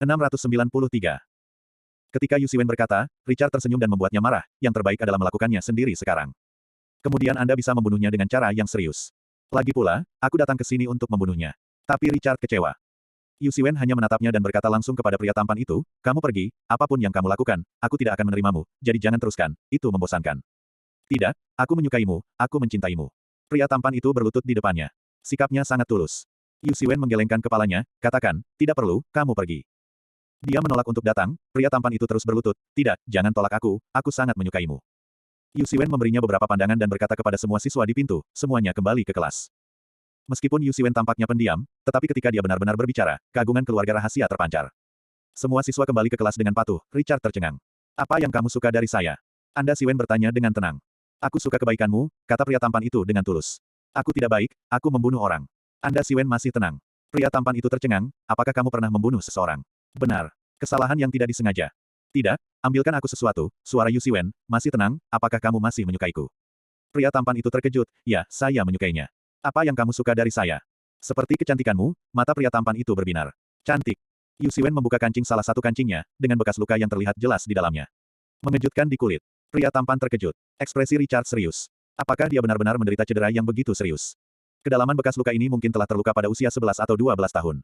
693. Ketika Yu Siwen berkata, Richard tersenyum dan membuatnya marah, yang terbaik adalah melakukannya sendiri sekarang. Kemudian Anda bisa membunuhnya dengan cara yang serius. Lagi pula, aku datang ke sini untuk membunuhnya. Tapi Richard kecewa. Yu Siwen hanya menatapnya dan berkata langsung kepada pria tampan itu, kamu pergi, apapun yang kamu lakukan, aku tidak akan menerimamu, jadi jangan teruskan, itu membosankan. Tidak, aku menyukaimu, aku mencintaimu. Pria tampan itu berlutut di depannya. Sikapnya sangat tulus. Yu Siwen menggelengkan kepalanya, katakan, tidak perlu, kamu pergi. Dia menolak untuk datang, pria tampan itu terus berlutut, tidak, jangan tolak aku sangat menyukaimu. Yu Siwen memberinya beberapa pandangan dan berkata kepada semua siswa di pintu, semuanya kembali ke kelas. Meskipun Yu Siwen tampaknya pendiam, tetapi ketika dia benar-benar berbicara, keagungan keluarga rahasia terpancar. Semua siswa kembali ke kelas dengan patuh, Richard tercengang. Apa yang kamu suka dari saya? Anda Siwen bertanya dengan tenang. Aku suka kebaikanmu, kata pria tampan itu dengan tulus. Aku tidak baik, aku membunuh orang. Anda Siwen masih tenang. Pria tampan itu tercengang, apakah kamu pernah membunuh seseorang? Benar. Kesalahan yang tidak disengaja. Tidak, ambilkan aku sesuatu, suara Yu Siwen, masih tenang, apakah kamu masih menyukaiku? Pria tampan itu terkejut, ya, saya menyukainya. Apa yang kamu suka dari saya? Seperti kecantikanmu, mata pria tampan itu berbinar. Cantik. Yu Siwen membuka kancing salah satu kancingnya, dengan bekas luka yang terlihat jelas di dalamnya. Mengejutkan di kulit. Pria tampan terkejut. Ekspresi Richard serius. Apakah dia benar-benar menderita cedera yang begitu serius? Kedalaman bekas luka ini mungkin telah terluka pada usia 11 atau 12 tahun.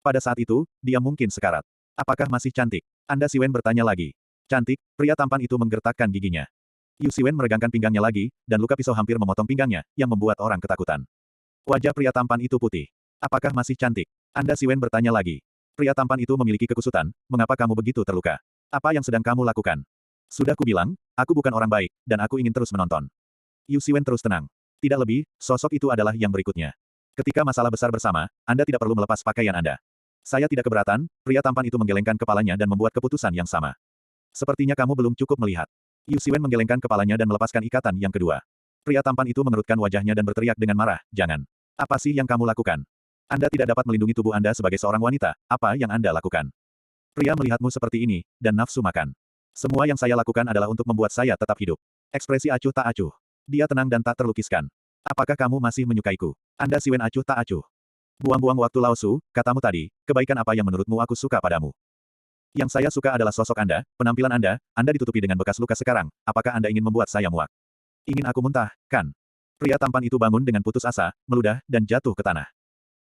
Pada saat itu, dia mungkin sekarat. Apakah masih cantik? Anda Siwen bertanya lagi. Cantik, pria tampan itu menggertakkan giginya. Yu Siwen meregangkan pinggangnya lagi, dan luka pisau hampir memotong pinggangnya, yang membuat orang ketakutan. Wajah pria tampan itu putih. Apakah masih cantik? Anda Siwen bertanya lagi. Pria tampan itu memiliki kekusutan, mengapa kamu begitu terluka? Apa yang sedang kamu lakukan? Sudah kubilang, aku bukan orang baik, dan aku ingin terus menonton. Yu Siwen terus tenang. Tidak lebih, sosok itu adalah yang berikutnya. Ketika masalah besar bersama, Anda tidak perlu melepas pakaian Anda. Saya tidak keberatan, pria tampan itu menggelengkan kepalanya dan membuat keputusan yang sama. Sepertinya kamu belum cukup melihat. Yu Siwen menggelengkan kepalanya dan melepaskan ikatan yang kedua. Pria tampan itu mengerutkan wajahnya dan berteriak dengan marah, jangan. Apa sih yang kamu lakukan? Anda tidak dapat melindungi tubuh Anda sebagai seorang wanita, apa yang Anda lakukan? Pria melihatmu seperti ini, dan nafsu makan. Semua yang saya lakukan adalah untuk membuat saya tetap hidup. Ekspresi acuh tak acuh. Dia tenang dan tak terlukiskan. Apakah kamu masih menyukaiku? Anda Siwen acuh tak acuh. Buang-buang waktu Lao Su, katamu tadi, kebaikan apa yang menurutmu aku suka padamu? Yang saya suka adalah sosok Anda, penampilan Anda ditutupi dengan bekas luka sekarang, apakah Anda ingin membuat saya muak? Ingin aku muntah, kan? Pria tampan itu bangun dengan putus asa, meludah, dan jatuh ke tanah.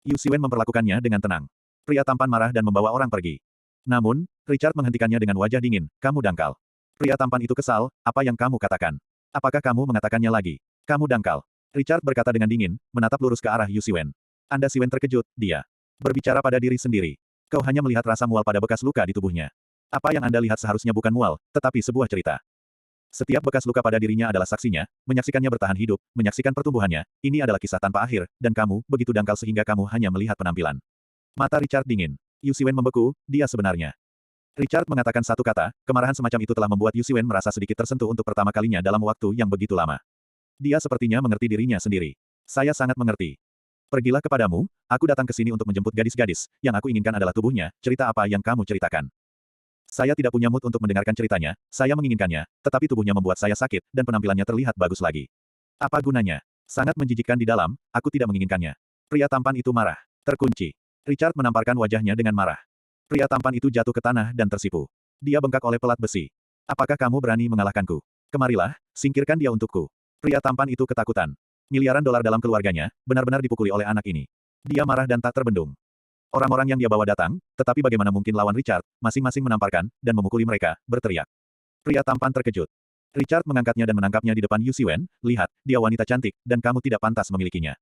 Yu Siwen memperlakukannya dengan tenang. Pria tampan marah dan membawa orang pergi. Namun, Richard menghentikannya dengan wajah dingin, kamu dangkal. Pria tampan itu kesal, apa yang kamu katakan? Apakah kamu mengatakannya lagi? Kamu dangkal. Richard berkata dengan dingin, menatap lurus ke arah Yu Siwen. Anda Siwen terkejut, dia berbicara pada diri sendiri. Kau hanya melihat rasa mual pada bekas luka di tubuhnya. Apa yang Anda lihat seharusnya bukan mual, tetapi sebuah cerita. Setiap bekas luka pada dirinya adalah saksinya, menyaksikannya bertahan hidup, menyaksikan pertumbuhannya, ini adalah kisah tanpa akhir, dan kamu, begitu dangkal sehingga kamu hanya melihat penampilan. Mata Richard dingin. Yu Siwen membeku, dia sebenarnya. Richard mengatakan satu kata, kemarahan semacam itu telah membuat Yu Siwen merasa sedikit tersentuh untuk pertama kalinya dalam waktu yang begitu lama. Dia sepertinya mengerti dirinya sendiri. Saya sangat mengerti. Pergilah kepadamu, aku datang ke sini untuk menjemput gadis-gadis, yang aku inginkan adalah tubuhnya, cerita apa yang kamu ceritakan. Saya tidak punya mood untuk mendengarkan ceritanya, saya menginginkannya, tetapi tubuhnya membuat saya sakit, dan penampilannya terlihat bagus lagi. Apa gunanya? Sangat menjijikkan di dalam, aku tidak menginginkannya. Pria tampan itu marah. Terkunci. Richard menamparkan wajahnya dengan marah. Pria tampan itu jatuh ke tanah dan tersipu. Dia bengkak oleh pelat besi. Apakah kamu berani mengalahkanku? Kemarilah, singkirkan dia untukku. Pria tampan itu ketakutan. Miliaran dolar dalam keluarganya, benar-benar dipukuli oleh anak ini. Dia marah dan tak terbendung. Orang-orang yang dia bawa datang, tetapi bagaimana mungkin lawan Richard, masing-masing menamparkan, dan memukuli mereka, berteriak. Pria tampan terkejut. Richard mengangkatnya dan menangkapnya di depan Yu Siwen, lihat, dia wanita cantik, dan kamu tidak pantas memilikinya.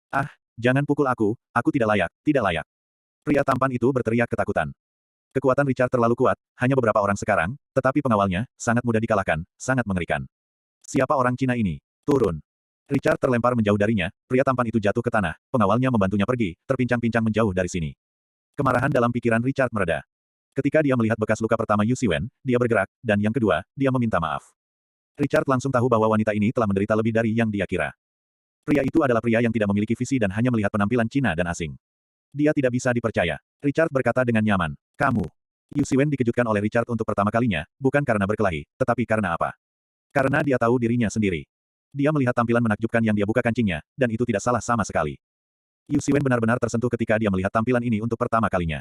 Ah, jangan pukul aku tidak layak, tidak layak. Pria tampan itu berteriak ketakutan. Kekuatan Richard terlalu kuat, hanya beberapa orang sekarang, tetapi pengawalnya, sangat mudah dikalahkan, sangat mengerikan. Siapa orang Cina ini? Turun. Richard terlempar menjauh darinya, pria tampan itu jatuh ke tanah, pengawalnya membantunya pergi, terpincang-pincang menjauh dari sini. Kemarahan dalam pikiran Richard mereda. Ketika dia melihat bekas luka pertama Yu Siwen, dia bergerak, dan yang kedua, dia meminta maaf. Richard langsung tahu bahwa wanita ini telah menderita lebih dari yang dia kira. Pria itu adalah pria yang tidak memiliki visi dan hanya melihat penampilan Cina dan asing. Dia tidak bisa dipercaya. Richard berkata dengan nyaman, kamu. Yu Siwen dikejutkan oleh Richard untuk pertama kalinya, bukan karena berkelahi, tetapi karena apa? Karena dia tahu dirinya sendiri. Dia melihat tampilan menakjubkan yang dia buka kancingnya, dan itu tidak salah sama sekali. Yu Siwen benar-benar tersentuh ketika dia melihat tampilan ini untuk pertama kalinya.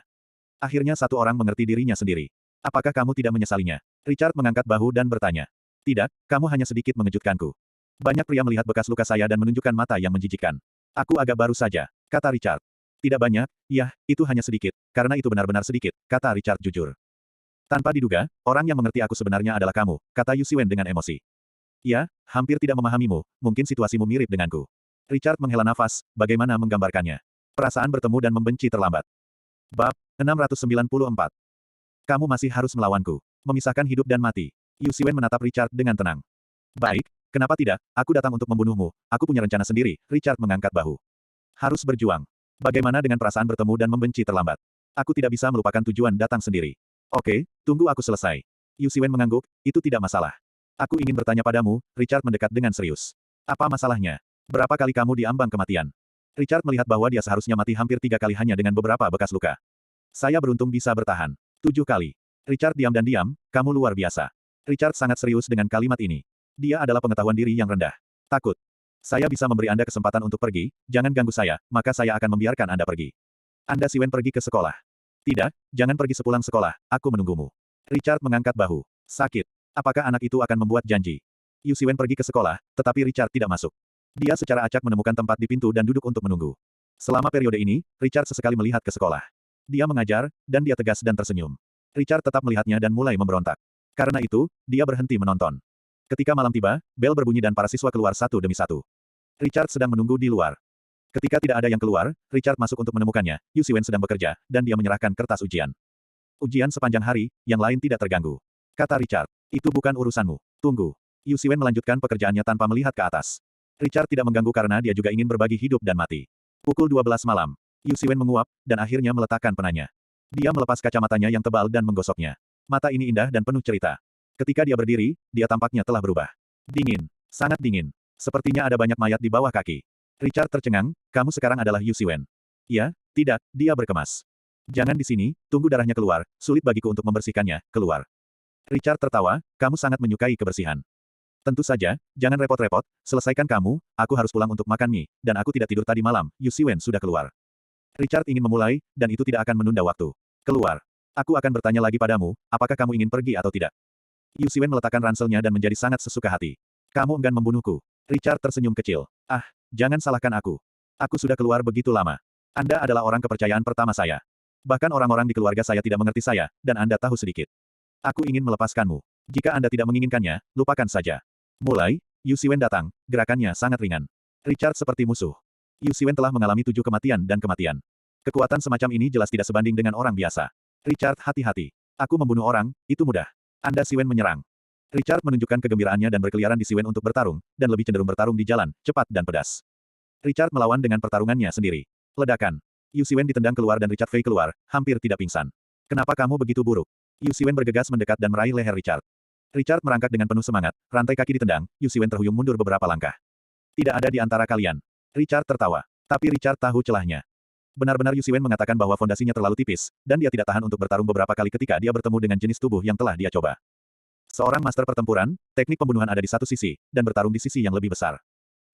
Akhirnya satu orang mengerti dirinya sendiri. Apakah kamu tidak menyesalinya? Richard mengangkat bahu dan bertanya. Tidak, kamu hanya sedikit mengejutkanku. Banyak pria melihat bekas luka saya dan menunjukkan mata yang menjijikkan. Aku agak baru saja, kata Richard. Tidak banyak, ya, itu hanya sedikit, karena itu benar-benar sedikit, kata Richard jujur. Tanpa diduga, orang yang mengerti aku sebenarnya adalah kamu, kata Yu Siwen dengan emosi. Ya, hampir tidak memahamimu, mungkin situasimu mirip denganku. Richard menghela nafas, bagaimana menggambarkannya. Perasaan bertemu dan membenci terlambat. Bab 694. Kamu masih harus melawanku. Memisahkan hidup dan mati. Yu Siwen menatap Richard dengan tenang. Baik, kenapa tidak, aku datang untuk membunuhmu, aku punya rencana sendiri, Richard mengangkat bahu. Harus berjuang. Bagaimana dengan perasaan bertemu dan membenci terlambat? Aku tidak bisa melupakan tujuan datang sendiri. Oke, tunggu aku selesai. Yu Siwen mengangguk, itu tidak masalah. Aku ingin bertanya padamu, Richard mendekat dengan serius. Apa masalahnya? Berapa kali kamu diambang kematian? Richard melihat bahwa dia seharusnya mati hampir 3 kali hanya dengan beberapa bekas luka. Saya beruntung bisa bertahan. 7 kali. Richard diam dan diam, kamu luar biasa. Richard sangat serius dengan kalimat ini. Dia adalah pengetahuan diri yang rendah. Takut. Saya bisa memberi Anda kesempatan untuk pergi, jangan ganggu saya, maka saya akan membiarkan Anda pergi. Anda Siwen pergi ke sekolah. Tidak, jangan pergi sepulang sekolah, aku menunggumu. Richard mengangkat bahu. Sakit. Apakah anak itu akan membuat janji? Yu Siwen pergi ke sekolah, tetapi Richard tidak masuk. Dia secara acak menemukan tempat di pintu dan duduk untuk menunggu. Selama periode ini, Richard sesekali melihat ke sekolah. Dia mengajar, dan dia tegas dan tersenyum. Richard tetap melihatnya dan mulai memberontak. Karena itu, dia berhenti menonton. Ketika malam tiba, bel berbunyi dan para siswa keluar satu demi satu. Richard sedang menunggu di luar. Ketika tidak ada yang keluar, Richard masuk untuk menemukannya. Yu Siwen sedang bekerja, dan dia menyerahkan kertas ujian. Ujian sepanjang hari, yang lain tidak terganggu. Kata Richard. Itu bukan urusanmu. Tunggu. Yu Siwen melanjutkan pekerjaannya tanpa melihat ke atas. Richard tidak mengganggu karena dia juga ingin berbagi hidup dan mati. Pukul 12 malam. Yu Siwen menguap, dan akhirnya meletakkan penanya. Dia melepas kacamatanya yang tebal dan menggosoknya. Mata ini indah dan penuh cerita. Ketika dia berdiri, dia tampaknya telah berubah. Dingin. Sangat dingin. Sepertinya ada banyak mayat di bawah kaki. Richard tercengang, kamu sekarang adalah Yu Siwen. Ya, tidak, dia berkemas. Jangan di sini, tunggu darahnya keluar, sulit bagiku untuk membersihkannya, keluar. Richard tertawa, kamu sangat menyukai kebersihan. Tentu saja, jangan repot-repot, selesaikan kamu, aku harus pulang untuk makan mie, dan aku tidak tidur tadi malam, Yu Siwen sudah keluar. Richard ingin memulai, dan itu tidak akan menunda waktu. Keluar. Aku akan bertanya lagi padamu, apakah kamu ingin pergi atau tidak? Yu Siwen meletakkan ranselnya dan menjadi sangat sesuka hati. Kamu enggan membunuhku. Richard tersenyum kecil. Ah, jangan salahkan aku. Aku sudah keluar begitu lama. Anda adalah orang kepercayaan pertama saya. Bahkan orang-orang di keluarga saya tidak mengerti saya, dan Anda tahu sedikit. Aku ingin melepaskanmu. Jika Anda tidak menginginkannya, lupakan saja. Mulai, Yu Siwen datang, gerakannya sangat ringan. Richard seperti musuh. Yu Siwen telah mengalami 7 kematian dan kematian. Kekuatan semacam ini jelas tidak sebanding dengan orang biasa. Richard, hati-hati. Aku membunuh orang, itu mudah. Anda Siwen menyerang. Richard menunjukkan kegembiraannya dan berkeliaran di Siwen untuk bertarung, dan lebih cenderung bertarung di jalan, cepat dan pedas. Richard melawan dengan pertarungannya sendiri. Ledakan. Yu Siwen ditendang keluar dan Richard Fei keluar, hampir tidak pingsan. Kenapa kamu begitu buruk? Yu Siwen bergegas mendekat dan meraih leher Richard. Richard merangkak dengan penuh semangat, rantai kaki ditendang, Yu Siwen terhuyung mundur beberapa langkah. Tidak ada di antara kalian. Richard tertawa. Tapi Richard tahu celahnya. Benar-benar Yu Siwen mengatakan bahwa fondasinya terlalu tipis, dan dia tidak tahan untuk bertarung beberapa kali ketika dia bertemu dengan jenis tubuh yang telah dia coba. Seorang master pertempuran, teknik pembunuhan ada di satu sisi, dan bertarung di sisi yang lebih besar.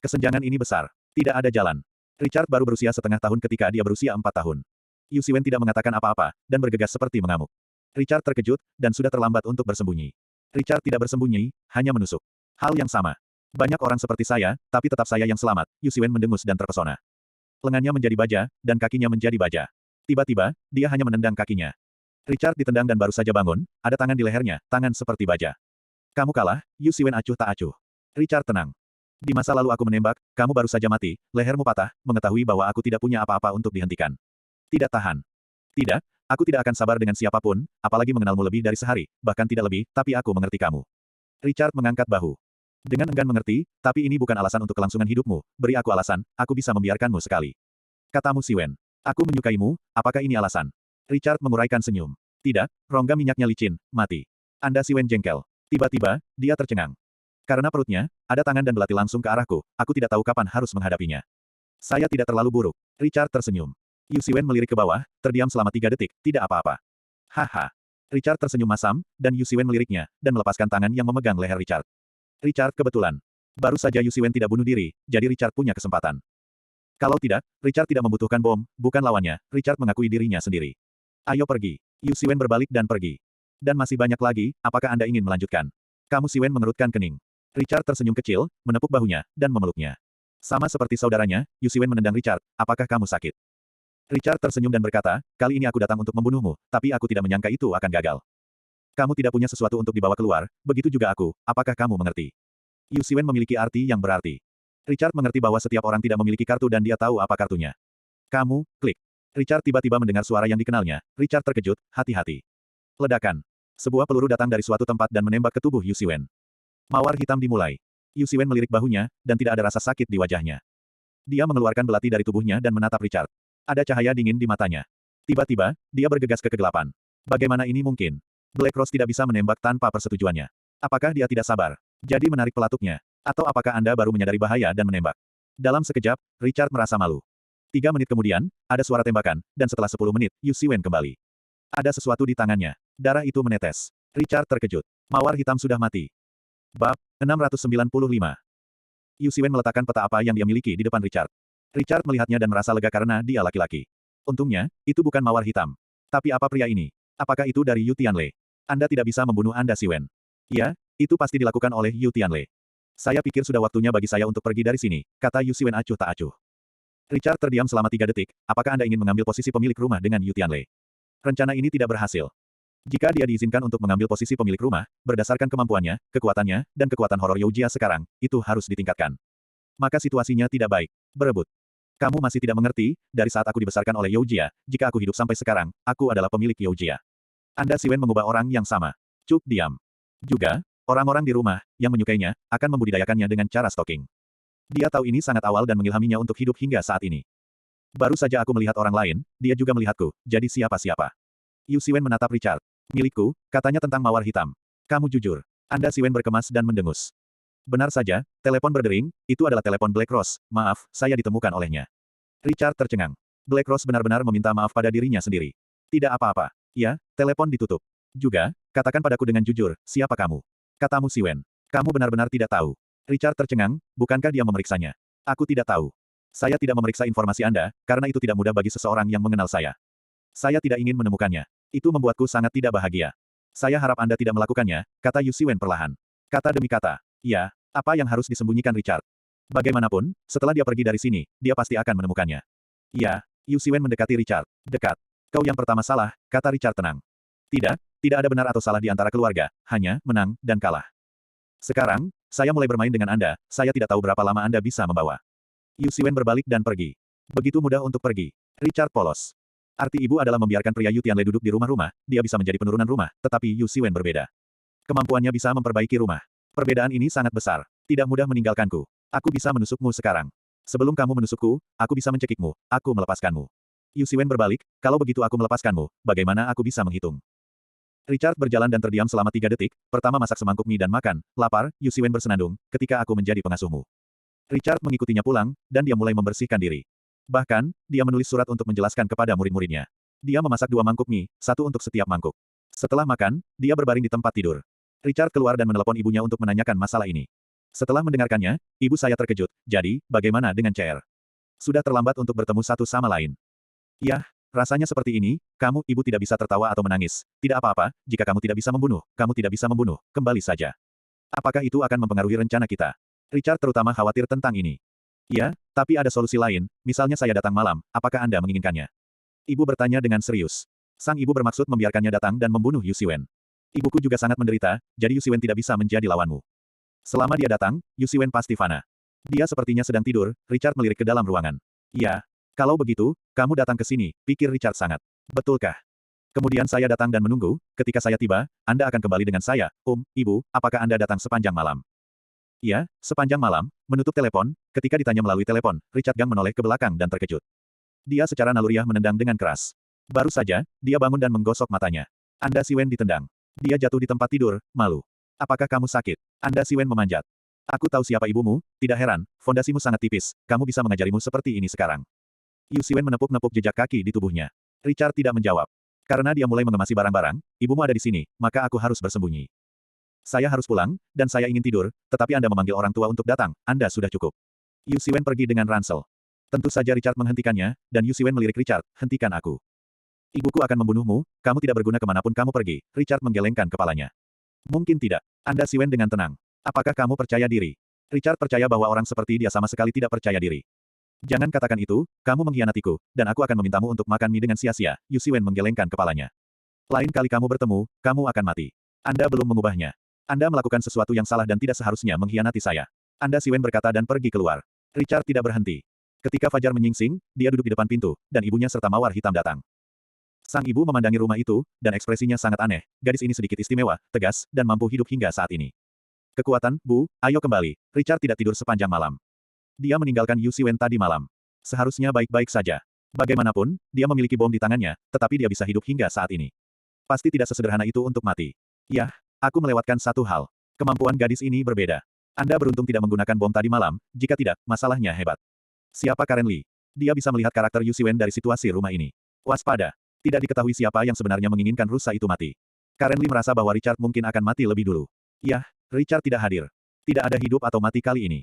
Kesenjangan ini besar. Tidak ada jalan. Richard baru berusia setengah tahun ketika dia berusia 4 tahun. Yu Siwen tidak mengatakan apa-apa, dan bergegas seperti mengamuk. Richard terkejut, dan sudah terlambat untuk bersembunyi. Richard tidak bersembunyi, hanya menusuk. Hal yang sama. Banyak orang seperti saya, tapi tetap saya yang selamat, Yu Siwen mendengus dan terpesona. Lengannya menjadi baja, dan kakinya menjadi baja. Tiba-tiba, dia hanya menendang kakinya. Richard ditendang dan baru saja bangun, ada tangan di lehernya, tangan seperti baja. Kamu kalah, Yu Siwen acuh tak acuh. Richard tenang. Di masa lalu aku menembak, kamu baru saja mati, lehermu patah, mengetahui bahwa aku tidak punya apa-apa untuk dihentikan. Tidak tahan. Tidak, aku tidak akan sabar dengan siapapun, apalagi mengenalmu lebih dari sehari, bahkan tidak lebih, tapi aku mengerti kamu. Richard mengangkat bahu. Dengan enggan mengerti, tapi ini bukan alasan untuk kelangsungan hidupmu, beri aku alasan, aku bisa membiarkanmu sekali. Katamu Siwen. Aku menyukaimu, apakah ini alasan? Richard menguraikan senyum. Tidak, rongga minyaknya licin, mati. Anda Siwen jengkel. Tiba-tiba, dia tercengang. Karena perutnya, ada tangan dan belati langsung ke arahku, aku tidak tahu kapan harus menghadapinya. Saya tidak terlalu buruk. Richard tersenyum. Yu Siwen melirik ke bawah, terdiam selama 3 detik, tidak apa-apa. Haha. Richard tersenyum masam, dan Yu Siwen meliriknya, dan melepaskan tangan yang memegang leher Richard. Richard kebetulan. Baru saja Yu Siwen tidak bunuh diri, jadi Richard punya kesempatan. Kalau tidak, Richard tidak membutuhkan bom, bukan lawannya, Richard mengakui dirinya sendiri. Ayo pergi. Yu Siwen berbalik dan pergi. Dan masih banyak lagi, apakah Anda ingin melanjutkan? Kamu Siwen mengerutkan kening. Richard tersenyum kecil, menepuk bahunya, dan memeluknya. Sama seperti saudaranya, Yu Siwen menendang Richard, apakah kamu sakit? Richard tersenyum dan berkata, kali ini aku datang untuk membunuhmu, tapi aku tidak menyangka itu akan gagal. Kamu tidak punya sesuatu untuk dibawa keluar, begitu juga aku, apakah kamu mengerti? Yu Siwen memiliki arti yang berarti. Richard mengerti bahwa setiap orang tidak memiliki kartu dan dia tahu apa kartunya. Kamu, klik. Richard tiba-tiba mendengar suara yang dikenalnya. Richard terkejut, hati-hati. Ledakan. Sebuah peluru datang dari suatu tempat dan menembak ke tubuh Yu Siwen. Mawar hitam dimulai. Yu Siwen melirik bahunya, dan tidak ada rasa sakit di wajahnya. Dia mengeluarkan belati dari tubuhnya dan menatap Richard. Ada cahaya dingin di matanya. Tiba-tiba, dia bergegas ke kegelapan. Bagaimana ini mungkin? Black Rose tidak bisa menembak tanpa persetujuannya. Apakah dia tidak sabar? Jadi menarik pelatuknya. Atau apakah Anda baru menyadari bahaya dan menembak? Dalam sekejap, Richard merasa malu. 3 menit kemudian, ada suara tembakan, dan setelah 10 menit, Yu Siwen kembali. Ada sesuatu di tangannya. Darah itu menetes. Richard terkejut. Mawar hitam sudah mati. Bab 695. Yu Siwen meletakkan peta apa yang dia miliki di depan Richard. Richard melihatnya dan merasa lega karena dia laki-laki. Untungnya, itu bukan mawar hitam. Tapi apa pria ini? Apakah itu dari Yu Tianle? Anda tidak bisa membunuh Anda Siwen. Ya, itu pasti dilakukan oleh Yu Tianle. Saya pikir sudah waktunya bagi saya untuk pergi dari sini, kata Yu Siwen acuh tak acuh. Richard terdiam selama 3 detik, apakah Anda ingin mengambil posisi pemilik rumah dengan Yu Tianle? Rencana ini tidak berhasil. Jika dia diizinkan untuk mengambil posisi pemilik rumah, berdasarkan kemampuannya, kekuatannya, dan kekuatan horor Youjia sekarang, itu harus ditingkatkan. Maka situasinya tidak baik. Berebut. Kamu masih tidak mengerti, dari saat aku dibesarkan oleh Youjia, jika aku hidup sampai sekarang, aku adalah pemilik Youjia. Anda Siwen mengubah orang yang sama. Cuk diam. Juga, orang-orang di rumah, yang menyukainya, akan membudidayakannya dengan cara stalking. Dia tahu ini sangat awal dan mengilhaminya untuk hidup hingga saat ini. Baru saja aku melihat orang lain, dia juga melihatku, jadi siapa-siapa. Yu Siwen menatap Richard. Milikku, katanya tentang mawar hitam. Kamu jujur. Anda Siwen berkemas dan mendengus. Benar saja, telepon berdering, itu adalah telepon Black Rose, maaf, saya ditemukan olehnya. Richard tercengang. Black Rose benar-benar meminta maaf pada dirinya sendiri. Tidak apa-apa. Ya, telepon ditutup. Juga, katakan padaku dengan jujur, siapa kamu? Katamu Siwen. Kamu benar-benar tidak tahu. Richard tercengang, bukankah dia memeriksanya? Aku tidak tahu. Saya tidak memeriksa informasi Anda, karena itu tidak mudah bagi seseorang yang mengenal saya. Saya tidak ingin menemukannya. Itu membuatku sangat tidak bahagia. Saya harap Anda tidak melakukannya, kata Yu Siwen perlahan. Kata demi kata. Ya, apa yang harus disembunyikan Richard? Bagaimanapun, setelah dia pergi dari sini, dia pasti akan menemukannya. Ya, Yu Siwen mendekati Richard. Dekat. Kau yang pertama salah, kata Richard tenang. Tidak, tidak ada benar atau salah di antara keluarga, hanya menang dan kalah. Sekarang, saya mulai bermain dengan Anda, saya tidak tahu berapa lama Anda bisa membawa. Yu Siwen berbalik dan pergi. Begitu mudah untuk pergi. Richard polos. Arti ibu adalah membiarkan pria Yu Tianle duduk di rumah-rumah, dia bisa menjadi penurunan rumah, tetapi Yu Siwen berbeda. Kemampuannya bisa memperbaiki rumah. Perbedaan ini sangat besar. Tidak mudah meninggalkanku. Aku bisa menusukmu sekarang. Sebelum kamu menusukku, aku bisa mencekikmu, aku melepaskanmu. Yu Siwen berbalik, kalau begitu aku melepaskanmu, bagaimana aku bisa menghitung? Richard berjalan dan terdiam selama 3 detik, pertama masak semangkuk mie dan makan, lapar, Yu Siwen bersenandung, ketika aku menjadi pengasuhmu. Richard mengikutinya pulang, dan dia mulai membersihkan diri. Bahkan, dia menulis surat untuk menjelaskan kepada murid-muridnya. Dia memasak 2 mangkuk mie, 1 untuk setiap mangkuk. Setelah makan, dia berbaring di tempat tidur. Richard keluar dan menelepon ibunya untuk menanyakan masalah ini. Setelah mendengarkannya, ibu saya terkejut, jadi, bagaimana dengan CR? Sudah terlambat untuk bertemu satu sama lain. Yah, rasanya seperti ini, kamu, ibu tidak bisa tertawa atau menangis. Tidak apa-apa, jika kamu tidak bisa membunuh, kamu tidak bisa membunuh, kembali saja. Apakah itu akan mempengaruhi rencana kita? Richard terutama khawatir tentang ini. Ya, tapi ada solusi lain, misalnya saya datang malam, apakah Anda menginginkannya? Ibu bertanya dengan serius. Sang ibu bermaksud membiarkannya datang dan membunuh Yu Siwen. Ibuku juga sangat menderita, jadi Yu Siwen tidak bisa menjadi lawanmu. Selama dia datang, Yu Siwen pasti fana. Dia sepertinya sedang tidur, Richard melirik ke dalam ruangan. Ya, kalau begitu, kamu datang ke sini, pikir Richard sangat. Betulkah? Kemudian saya datang dan menunggu, ketika saya tiba, Anda akan kembali dengan saya, Ibu, apakah Anda datang sepanjang malam? Ya, sepanjang malam, menutup telepon, ketika ditanya melalui telepon, Richard Gang menoleh ke belakang dan terkejut. Dia secara naluriah menendang dengan keras. Baru saja, dia bangun dan menggosok matanya. Anda Siwen ditendang. Dia jatuh di tempat tidur, malu. Apakah kamu sakit? Anda Siwen memanjat. Aku tahu siapa ibumu, tidak heran, fondasimu sangat tipis, kamu bisa mengajarimu seperti ini sekarang. Yu Siwen menepuk-nepuk jejak kaki di tubuhnya. Richard tidak menjawab. Karena dia mulai mengemasi barang-barang, ibumu ada di sini, maka aku harus bersembunyi. Saya harus pulang, dan saya ingin tidur, tetapi Anda memanggil orang tua untuk datang, Anda sudah cukup. Yu Siwen pergi dengan ransel. Tentu saja Richard menghentikannya, dan Yu Siwen melirik Richard, hentikan aku. Ibuku akan membunuhmu, kamu tidak berguna kemanapun kamu pergi. Richard menggelengkan kepalanya. Mungkin tidak. Anda Siwen dengan tenang. Apakah kamu percaya diri? Richard percaya bahwa orang seperti dia sama sekali tidak percaya diri. Jangan katakan itu, kamu mengkhianatiku, dan aku akan memintamu untuk makan mie dengan sia-sia. Yu Siwen menggelengkan kepalanya. Lain kali kamu bertemu, kamu akan mati. Anda belum mengubahnya. Anda melakukan sesuatu yang salah dan tidak seharusnya mengkhianati saya. Anda Siwen berkata dan pergi keluar. Richard tidak berhenti. Ketika fajar menyingsing, dia duduk di depan pintu, dan ibunya serta mawar hitam datang. Sang ibu memandangi rumah itu, dan ekspresinya sangat aneh. Gadis ini sedikit istimewa, tegas, dan mampu hidup hingga saat ini. Kekuatan, Bu, ayo kembali. Richard tidak tidur sepanjang malam. Dia meninggalkan Yu Siwen tadi malam. Seharusnya baik-baik saja. Bagaimanapun, dia memiliki bom di tangannya, tetapi dia bisa hidup hingga saat ini. Pasti tidak sesederhana itu untuk mati. Yah, aku melewatkan satu hal. Kemampuan gadis ini berbeda. Anda beruntung tidak menggunakan bom tadi malam, jika tidak, masalahnya hebat. Siapa Karen Lee? Dia bisa melihat karakter Yu Siwen dari situasi rumah ini. Waspada. Tidak diketahui siapa yang sebenarnya menginginkan rusa itu mati. Karen Lee merasa bahwa Richard mungkin akan mati lebih dulu. Yah, Richard tidak hadir. Tidak ada hidup atau mati kali ini.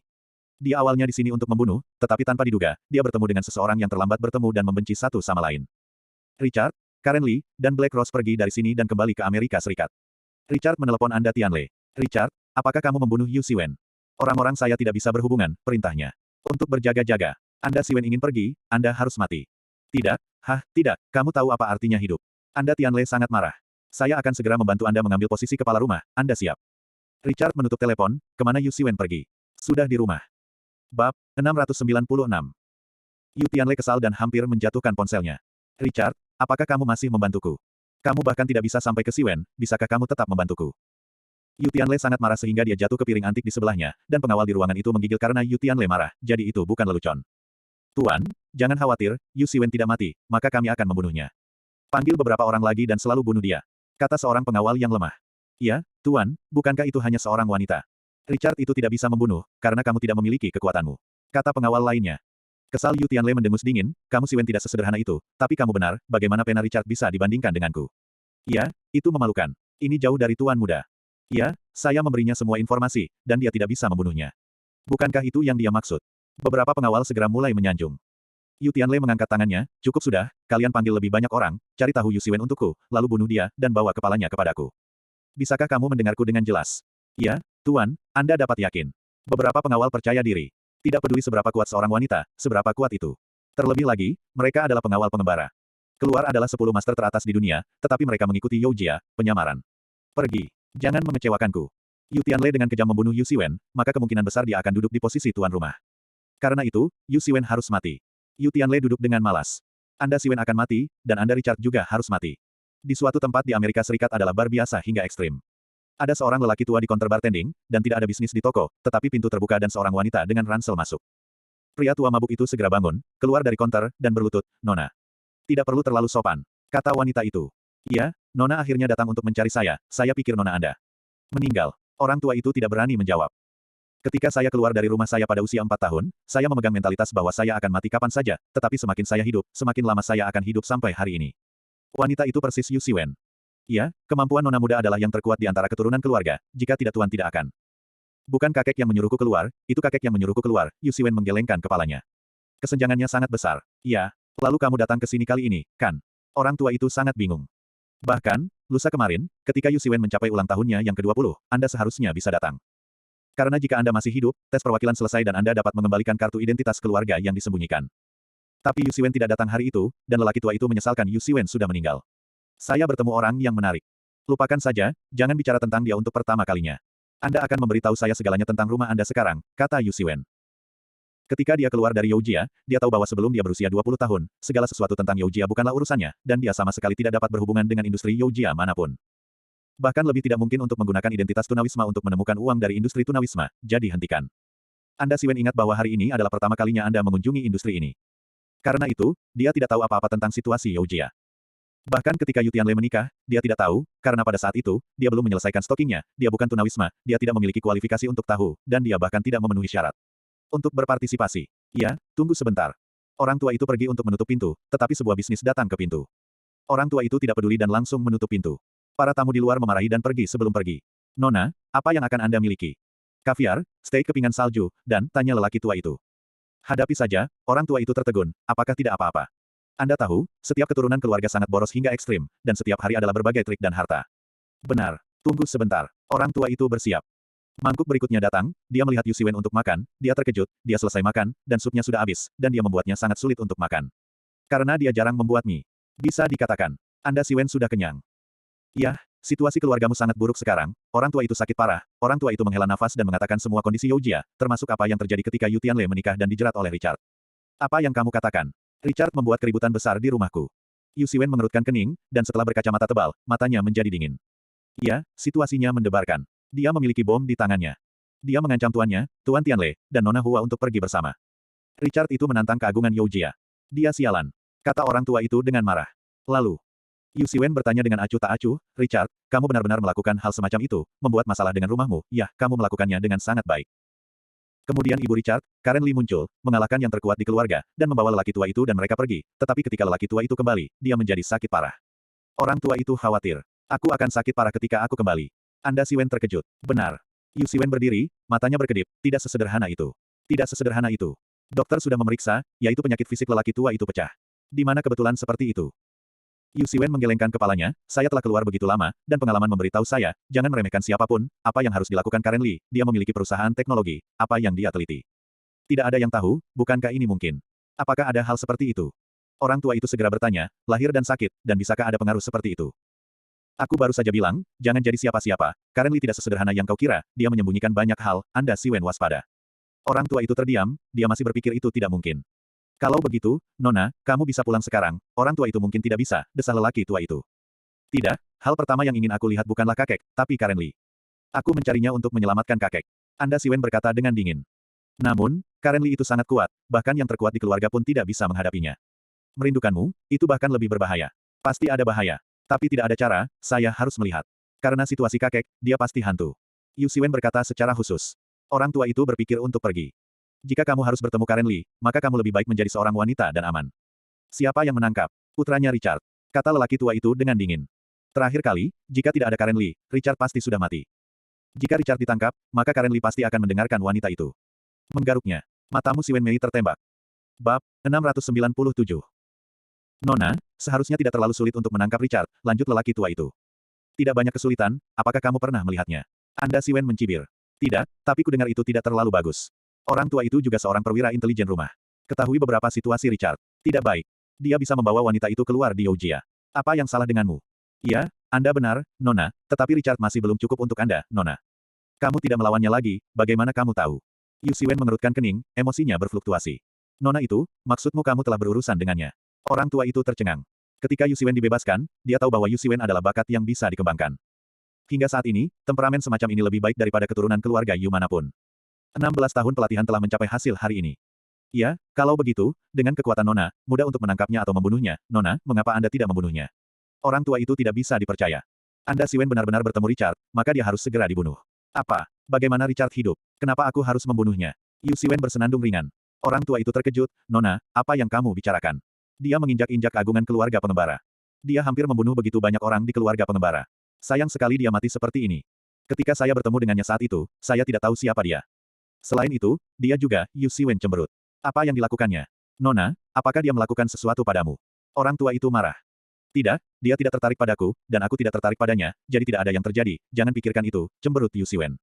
Dia awalnya di sini untuk membunuh, tetapi tanpa diduga, dia bertemu dengan seseorang yang terlambat bertemu dan membenci satu sama lain. Richard, Karen Lee, dan Black Rose pergi dari sini dan kembali ke Amerika Serikat. Richard menelepon Anda Tianle. Richard, apakah kamu membunuh Yu Siwen? Orang-orang saya tidak bisa berhubungan, perintahnya. Untuk berjaga-jaga. Anda Siwen ingin pergi, Anda harus mati. Tidak, tidak, kamu tahu apa artinya hidup. Anda Tianle sangat marah. Saya akan segera membantu Anda mengambil posisi kepala rumah, Anda siap. Richard menutup telepon, kemana Yu Siwen pergi? Sudah di rumah. Bab 696. Yu Tianle kesal dan hampir menjatuhkan ponselnya. Richard, apakah kamu masih membantuku? Kamu bahkan tidak bisa sampai ke Siwen, bisakah kamu tetap membantuku? Yu Tianle sangat marah sehingga dia jatuh ke piring antik di sebelahnya, dan pengawal di ruangan itu menggigil karena Yu Tianle marah, jadi itu bukan lelucon. Tuan, jangan khawatir, Yu Siwen tidak mati, maka kami akan membunuhnya. Panggil beberapa orang lagi dan selalu bunuh dia. Kata seorang pengawal yang lemah. Ya, Tuan, bukankah itu hanya seorang wanita? Richard itu tidak bisa membunuh, karena kamu tidak memiliki kekuatanmu. Kata pengawal lainnya. Kesal Yu Tianle mendengus dingin, kamu Siwen tidak sesederhana itu, tapi kamu benar, bagaimana pena Richard bisa dibandingkan denganku? Ya, itu memalukan. Ini jauh dari Tuan muda. Ya, saya memberinya semua informasi, dan dia tidak bisa membunuhnya. Bukankah itu yang dia maksud? Beberapa pengawal segera mulai menyanjung. Yu Tianle mengangkat tangannya, cukup sudah, kalian panggil lebih banyak orang, cari tahu Yu Siwen untukku, lalu bunuh dia, dan bawa kepalanya kepadaku. Bisakah kamu mendengarku dengan jelas? Ya, Tuan, Anda dapat yakin. Beberapa pengawal percaya diri. Tidak peduli seberapa kuat seorang wanita, seberapa kuat itu. Terlebih lagi, mereka adalah pengawal pengembara. Keluar adalah 10 master teratas di dunia, tetapi mereka mengikuti Youjia, penyamaran. Pergi. Jangan mengecewakanku. Yu Tianle dengan kejam membunuh Yu Siwen, maka kemungkinan besar dia akan duduk di posisi tuan rumah. Karena itu, Yu Siwen harus mati. Yu Tianle duduk dengan malas. Anda Siwen akan mati, dan Anda Richard juga harus mati. Di suatu tempat di Amerika Serikat adalah bar biasa hingga ekstrim. Ada seorang lelaki tua di counter bartending, dan tidak ada bisnis di toko, tetapi pintu terbuka dan seorang wanita dengan ransel masuk. Pria tua mabuk itu segera bangun, keluar dari counter, dan berlutut, Nona. Tidak perlu terlalu sopan. Kata wanita itu. Iya, Nona akhirnya datang untuk mencari saya pikir Nona Anda meninggal. Orang tua itu tidak berani menjawab. Ketika saya keluar dari rumah saya pada usia 4 tahun, saya memegang mentalitas bahwa saya akan mati kapan saja, tetapi semakin saya hidup, semakin lama saya akan hidup sampai hari ini. Wanita itu persis Yu Siwen. Iya, kemampuan Nona muda adalah yang terkuat di antara keturunan keluarga, jika tidak Tuan tidak akan. Bukan kakek yang menyuruhku keluar, itu kakek yang menyuruhku keluar, Yu Siwen menggelengkan kepalanya. Kesenjangannya sangat besar. Iya, lalu kamu datang ke sini kali ini, kan? Orang tua itu sangat bingung. Bahkan, lusa kemarin, ketika Yu Siwen mencapai ulang tahunnya yang ke-20, Anda seharusnya bisa datang. Karena jika Anda masih hidup, tes perwakilan selesai dan Anda dapat mengembalikan kartu identitas keluarga yang disembunyikan. Tapi Yu Siwen tidak datang hari itu, dan lelaki tua itu menyesalkan Yu Siwen sudah meninggal. Saya bertemu orang yang menarik. Lupakan saja, jangan bicara tentang dia untuk pertama kalinya. Anda akan memberitahu saya segalanya tentang rumah Anda sekarang, kata Yu Siwen. Ketika dia keluar dari Youjia, dia tahu bahwa sebelum dia berusia 20 tahun, segala sesuatu tentang Youjia bukanlah urusannya, dan dia sama sekali tidak dapat berhubungan dengan industri Youjia manapun. Bahkan lebih tidak mungkin untuk menggunakan identitas tunawisma untuk menemukan uang dari industri tunawisma, jadi hentikan. Anda Siwen ingat bahwa hari ini adalah pertama kalinya Anda mengunjungi industri ini. Karena itu, dia tidak tahu apa-apa tentang situasi Youjia. Bahkan ketika Yu Tianle menikah, dia tidak tahu, karena pada saat itu, dia belum menyelesaikan stockingnya, dia bukan tunawisma, dia tidak memiliki kualifikasi untuk tahu, dan dia bahkan tidak memenuhi syarat untuk berpartisipasi. Ya, tunggu sebentar. Orang tua itu pergi untuk menutup pintu, tetapi sebuah bisnis datang ke pintu. Orang tua itu tidak peduli dan langsung menutup pintu. Para tamu di luar memarahi dan pergi sebelum pergi. Nona, apa yang akan Anda miliki? Kaviar, steak kepingan salju, dan tanya lelaki tua itu. Hadapi saja, orang tua itu tertegun, apakah tidak apa-apa? Anda tahu, setiap keturunan keluarga sangat boros hingga ekstrim, dan setiap hari adalah berbagai trik dan harta. Benar. Tunggu sebentar. Orang tua itu bersiap. Mangkuk berikutnya datang, dia melihat Yu Siwen untuk makan, dia terkejut, dia selesai makan, dan supnya sudah habis, dan dia membuatnya sangat sulit untuk makan. Karena dia jarang membuat mie. Bisa dikatakan, Anda Siwen sudah kenyang. Yah, situasi keluargamu sangat buruk sekarang, orang tua itu sakit parah, orang tua itu menghela nafas dan mengatakan semua kondisi Youjia, termasuk apa yang terjadi ketika Yu Tianle menikah dan dijerat oleh Richard. Apa yang kamu katakan? Richard membuat keributan besar di rumahku. Yu Siwen mengerutkan kening, dan setelah berkacamata tebal, matanya menjadi dingin. Ya, situasinya mendebarkan. Dia memiliki bom di tangannya. Dia mengancam tuannya, Tuan Tianle, dan Nona Hua untuk pergi bersama. Richard itu menantang keagungan Youjia. Dia sialan, kata orang tua itu dengan marah. Lalu, Yu Siwen bertanya dengan acuh tak acuh, Richard, kamu benar-benar melakukan hal semacam itu, membuat masalah dengan rumahmu, ya, kamu melakukannya dengan sangat baik. Kemudian ibu Richard, Karen Lee muncul, mengalahkan yang terkuat di keluarga, dan membawa lelaki tua itu dan mereka pergi, tetapi ketika lelaki tua itu kembali, dia menjadi sakit parah. Orang tua itu khawatir. Aku akan sakit parah ketika aku kembali. Anda Siwen terkejut. Benar. Yu Siwen berdiri, matanya berkedip, tidak sesederhana itu. Tidak sesederhana itu. Dokter sudah memeriksa, yaitu penyakit fisik lelaki tua itu pecah. Di mana kebetulan seperti itu? Yu Siwen menggelengkan kepalanya, saya telah keluar begitu lama, dan pengalaman memberitahu saya, jangan meremehkan siapapun, apa yang harus dilakukan Karen Lee, dia memiliki perusahaan teknologi, apa yang dia teliti. Tidak ada yang tahu, bukankah ini mungkin? Apakah ada hal seperti itu? Orang tua itu segera bertanya, lahir dan sakit, dan bisakah ada pengaruh seperti itu? Aku baru saja bilang, jangan jadi siapa-siapa, Karen Lee tidak sesederhana yang kau kira, dia menyembunyikan banyak hal, Anda Siwen waspada. Orang tua itu terdiam, dia masih berpikir itu tidak mungkin. Kalau begitu, Nona, kamu bisa pulang sekarang, orang tua itu mungkin tidak bisa, desah lelaki tua itu. Tidak, hal pertama yang ingin aku lihat bukanlah kakek, tapi Karen Lee. Aku mencarinya untuk menyelamatkan kakek. Anda Siwen berkata dengan dingin. Namun, Karen Lee itu sangat kuat, bahkan yang terkuat di keluarga pun tidak bisa menghadapinya. Merindukanmu, itu bahkan lebih berbahaya. Pasti ada bahaya. Tapi tidak ada cara, saya harus melihat. Karena situasi kakek, dia pasti hantu. Yu Siwen berkata secara khusus. Orang tua itu berpikir untuk pergi. Jika kamu harus bertemu Karen Lee, maka kamu lebih baik menjadi seorang wanita dan aman. Siapa yang menangkap? Putranya Richard. Kata lelaki tua itu dengan dingin. Terakhir kali, jika tidak ada Karen Lee, Richard pasti sudah mati. Jika Richard ditangkap, maka Karen Lee pasti akan mendengarkan wanita itu. Menggaruknya. Matamu Siwen Mei tertembak. Bab 697. Nona, seharusnya tidak terlalu sulit untuk menangkap Richard, lanjut lelaki tua itu. Tidak banyak kesulitan, apakah kamu pernah melihatnya? Anda Siwen mencibir. Tidak, tapi kudengar itu tidak terlalu bagus. Orang tua itu juga seorang perwira intelijen rumah. Ketahui beberapa situasi Richard. Tidak baik. Dia bisa membawa wanita itu keluar di Youjia. Apa yang salah denganmu? Ya, Anda benar, Nona, tetapi Richard masih belum cukup untuk Anda, Nona. Kamu tidak melawannya lagi, bagaimana kamu tahu? Yu Siwen mengerutkan kening, emosinya berfluktuasi. Nona itu, maksudmu kamu telah berurusan dengannya. Orang tua itu tercengang. Ketika Yu Siwen dibebaskan, dia tahu bahwa Yu Siwen adalah bakat yang bisa dikembangkan. Hingga saat ini, temperamen semacam ini lebih baik daripada keturunan keluarga Yu manapun. 16 tahun pelatihan telah mencapai hasil hari ini. Ya, kalau begitu, dengan kekuatan Nona, mudah untuk menangkapnya atau membunuhnya. Nona, mengapa Anda tidak membunuhnya? Orang tua itu tidak bisa dipercaya. Anda Siwen benar-benar bertemu Richard, maka dia harus segera dibunuh. Apa? Bagaimana Richard hidup? Kenapa aku harus membunuhnya? Yu Siwen bersenandung ringan. Orang tua itu terkejut, Nona, apa yang kamu bicarakan? Dia menginjak-injak keagungan keluarga pengembara. Dia hampir membunuh begitu banyak orang di keluarga pengembara. Sayang sekali dia mati seperti ini. Ketika saya bertemu dengannya saat itu, saya tidak tahu siapa dia. Selain itu, dia juga, Yu Siwen cemberut. Apa yang dilakukannya? Nona, apakah dia melakukan sesuatu padamu? Orang tua itu marah. Tidak, dia tidak tertarik padaku, dan aku tidak tertarik padanya, jadi tidak ada yang terjadi, jangan pikirkan itu, cemberut Yu Siwen.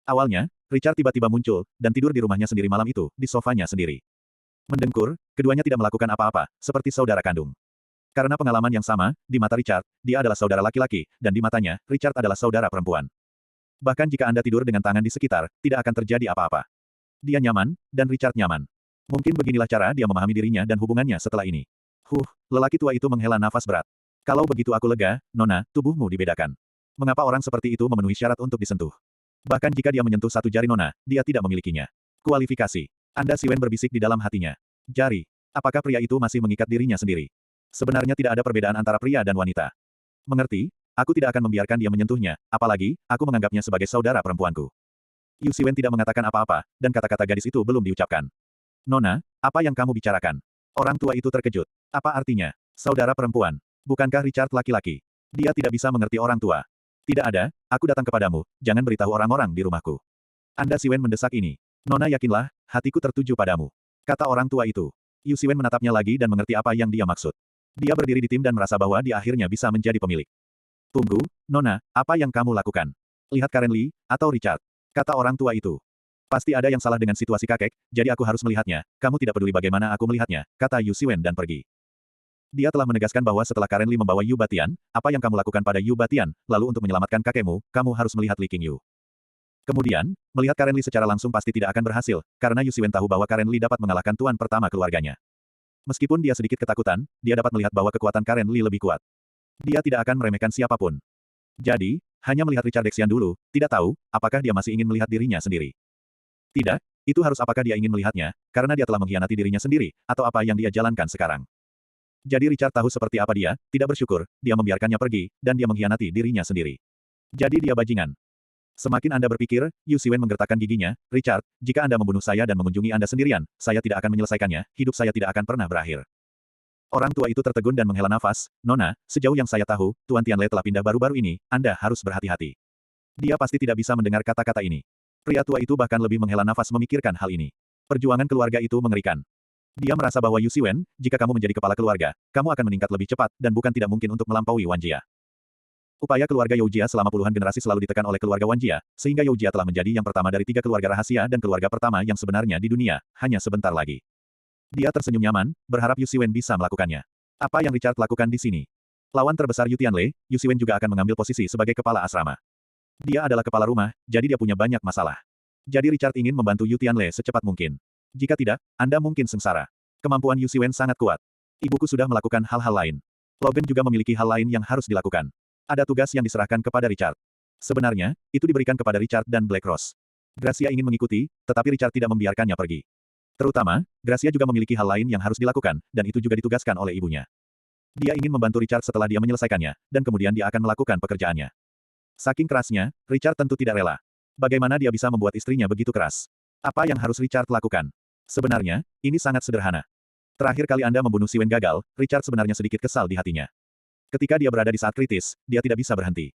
Awalnya, Richard tiba-tiba muncul, dan tidur di rumahnya sendiri malam itu, di sofanya sendiri. Mendengkur, keduanya tidak melakukan apa-apa, seperti saudara kandung. Karena pengalaman yang sama, di mata Richard, dia adalah saudara laki-laki, dan di matanya, Richard adalah saudara perempuan. Bahkan jika Anda tidur dengan tangan di sekitar, tidak akan terjadi apa-apa. Dia nyaman, dan Richard nyaman. Mungkin beginilah cara dia memahami dirinya dan hubungannya setelah ini. Lelaki tua itu menghela nafas berat. Kalau begitu aku lega, Nona, tubuhmu dibedakan. Mengapa orang seperti itu memenuhi syarat untuk disentuh? Bahkan jika dia menyentuh satu jari Nona, dia tidak memilikinya. Kualifikasi. Anda Siwen berbisik di dalam hatinya. Jari. Apakah pria itu masih mengikat dirinya sendiri? Sebenarnya tidak ada perbedaan antara pria dan wanita. Mengerti? Aku tidak akan membiarkan dia menyentuhnya, apalagi, aku menganggapnya sebagai saudara perempuanku. Yu Siwen tidak mengatakan apa-apa, dan kata-kata gadis itu belum diucapkan. Nona, apa yang kamu bicarakan? Orang tua itu terkejut. Apa artinya? Saudara perempuan. Bukankah Richard laki-laki? Dia tidak bisa mengerti orang tua. Tidak ada, aku datang kepadamu, jangan beritahu orang-orang di rumahku. Anda Siwen mendesak ini. Nona yakinlah, hatiku tertuju padamu. Kata orang tua itu. Yu Siwen menatapnya lagi dan mengerti apa yang dia maksud. Dia berdiri di tim dan merasa bahwa dia akhirnya bisa menjadi pemilik. Tunggu, Nona, apa yang kamu lakukan? Lihat Karen Lee, atau Richard? Kata orang tua itu. Pasti ada yang salah dengan situasi kakek, jadi aku harus melihatnya. Kamu tidak peduli bagaimana aku melihatnya, kata Yu Siwen dan pergi. Dia telah menegaskan bahwa setelah Karen Lee membawa Yu Batian, apa yang kamu lakukan pada Yu Batian, lalu untuk menyelamatkan kakekmu, kamu harus melihat Li Qingyu. Kemudian, melihat Karen Lee secara langsung pasti tidak akan berhasil, karena Yu Siwen tahu bahwa Karen Lee dapat mengalahkan tuan pertama keluarganya. Meskipun dia sedikit ketakutan, dia dapat melihat bahwa kekuatan Karen Lee lebih kuat. Dia tidak akan meremehkan siapapun. Jadi, hanya melihat Richard Dexian dulu, tidak tahu, apakah dia masih ingin melihat dirinya sendiri. Tidak, itu harus apakah dia ingin melihatnya, karena dia telah mengkhianati dirinya sendiri, atau apa yang dia jalankan sekarang. Jadi Richard tahu seperti apa dia, tidak bersyukur, dia membiarkannya pergi, dan dia mengkhianati dirinya sendiri. Jadi dia bajingan. Semakin Anda berpikir, Yu Siwen menggertakkan giginya, Richard, jika Anda membunuh saya dan mengunjungi Anda sendirian, saya tidak akan menyelesaikannya, hidup saya tidak akan pernah berakhir. Orang tua itu tertegun dan menghela nafas, Nona, sejauh yang saya tahu, Tuan Tianle telah pindah baru-baru ini, Anda harus berhati-hati. Dia pasti tidak bisa mendengar kata-kata ini. Pria tua itu bahkan lebih menghela nafas memikirkan hal ini. Perjuangan keluarga itu mengerikan. Dia merasa bahwa Yu Siwen, jika kamu menjadi kepala keluarga, kamu akan meningkat lebih cepat, dan bukan tidak mungkin untuk melampaui Wan Jia. Upaya keluarga Youjia selama puluhan generasi selalu ditekan oleh keluarga Wan Jia, sehingga Youjia telah menjadi yang pertama dari 3 keluarga rahasia dan keluarga pertama yang sebenarnya di dunia, hanya sebentar lagi. Dia tersenyum nyaman, berharap Yu Siwen bisa melakukannya. Apa yang Richard lakukan di sini? Lawan terbesar Yu Tianle, Yu Siwen juga akan mengambil posisi sebagai kepala asrama. Dia adalah kepala rumah, jadi dia punya banyak masalah. Jadi Richard ingin membantu Yu Tianle secepat mungkin. Jika tidak, Anda mungkin sengsara. Kemampuan Yu Siwen sangat kuat. Ibuku sudah melakukan hal-hal lain. Logan juga memiliki hal lain yang harus dilakukan. Ada tugas yang diserahkan kepada Richard. Sebenarnya, itu diberikan kepada Richard dan Black Rose. Gracia ingin mengikuti, tetapi Richard tidak membiarkannya pergi. Terutama, Gracia juga memiliki hal lain yang harus dilakukan, dan itu juga ditugaskan oleh ibunya. Dia ingin membantu Richard setelah dia menyelesaikannya, dan kemudian dia akan melakukan pekerjaannya. Saking kerasnya, Richard tentu tidak rela. Bagaimana dia bisa membuat istrinya begitu keras? Apa yang harus Richard lakukan? Sebenarnya, ini sangat sederhana. Terakhir kali Anda membunuh Siwen gagal, Richard sebenarnya sedikit kesal di hatinya. Ketika dia berada di saat kritis, dia tidak bisa berhenti.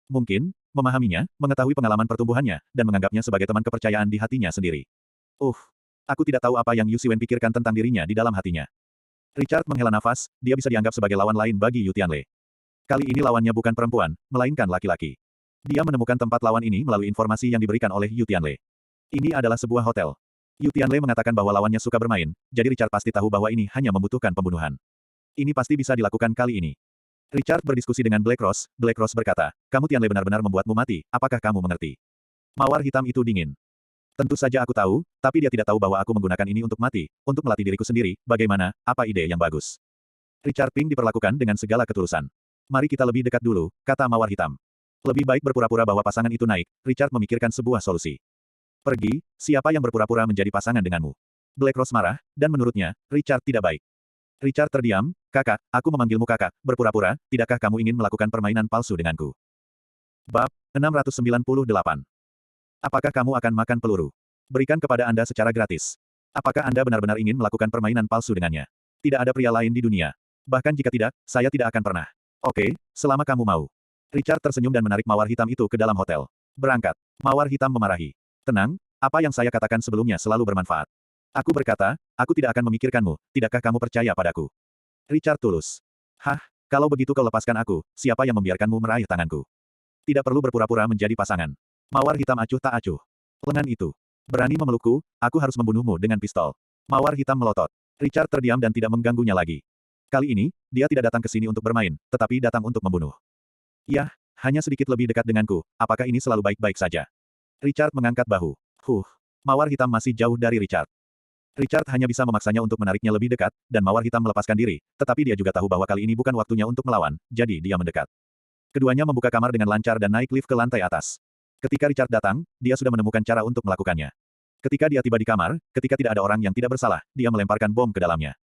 Mungkin, memahaminya, mengetahui pengalaman pertumbuhannya, dan menganggapnya sebagai teman kepercayaan di hatinya sendiri. Aku tidak tahu apa yang Yu Siwen pikirkan tentang dirinya di dalam hatinya. Richard menghela nafas, dia bisa dianggap sebagai lawan lain bagi Yu Tianle. Kali ini lawannya bukan perempuan, melainkan laki-laki. Dia menemukan tempat lawan ini melalui informasi yang diberikan oleh Yu Tianle. Ini adalah sebuah hotel. Yu Tianle mengatakan bahwa lawannya suka bermain, jadi Richard pasti tahu bahwa ini hanya membutuhkan pembunuhan. Ini pasti bisa dilakukan kali ini. Richard berdiskusi dengan Black Rose berkata, kamu Tianle benar-benar membuatmu mati, apakah kamu mengerti? Mawar hitam itu dingin. Tentu saja aku tahu, tapi dia tidak tahu bahwa aku menggunakan ini untuk mati, untuk melatih diriku sendiri, bagaimana, apa ide yang bagus. Richard Ping diperlakukan dengan segala ketulusan. Mari kita lebih dekat dulu, kata Mawar hitam. Lebih baik berpura-pura bahwa pasangan itu naik, Richard memikirkan sebuah solusi. Pergi, siapa yang berpura-pura menjadi pasangan denganmu? Black Rose marah, dan menurutnya, Richard tidak baik. Richard terdiam, kakak, aku memanggilmu kakak, berpura-pura, tidakkah kamu ingin melakukan permainan palsu denganku? Bab 698. Apakah kamu akan makan peluru? Berikan kepada Anda secara gratis. Apakah Anda benar-benar ingin melakukan permainan palsu dengannya? Tidak ada pria lain di dunia. Bahkan jika tidak, saya tidak akan pernah. Oke, selama kamu mau. Richard tersenyum dan menarik mawar hitam itu ke dalam hotel. Berangkat. Mawar hitam memarahi. Tenang, apa yang saya katakan sebelumnya selalu bermanfaat. Aku berkata, aku tidak akan memikirkanmu, tidakkah kamu percaya padaku? Richard tulus. Hah, kalau begitu kau lepaskan aku, siapa yang membiarkanmu meraih tanganku? Tidak perlu berpura-pura menjadi pasangan. Mawar hitam acuh tak acuh. Lengan itu. Berani memelukku, aku harus membunuhmu dengan pistol. Mawar hitam melotot. Richard terdiam dan tidak mengganggunya lagi. Kali ini, dia tidak datang ke sini untuk bermain, tetapi datang untuk membunuh. Yah, hanya sedikit lebih dekat denganku, apakah ini selalu baik-baik saja? Richard mengangkat bahu. Mawar hitam masih jauh dari Richard. Richard hanya bisa memaksanya untuk menariknya lebih dekat, dan mawar hitam melepaskan diri, tetapi dia juga tahu bahwa kali ini bukan waktunya untuk melawan, jadi dia mendekat. Keduanya membuka kamar dengan lancar dan naik lift ke lantai atas. Ketika Richard datang, dia sudah menemukan cara untuk melakukannya. Ketika dia tiba di kamar, ketika tidak ada orang yang tidak bersalah, dia melemparkan bom ke dalamnya.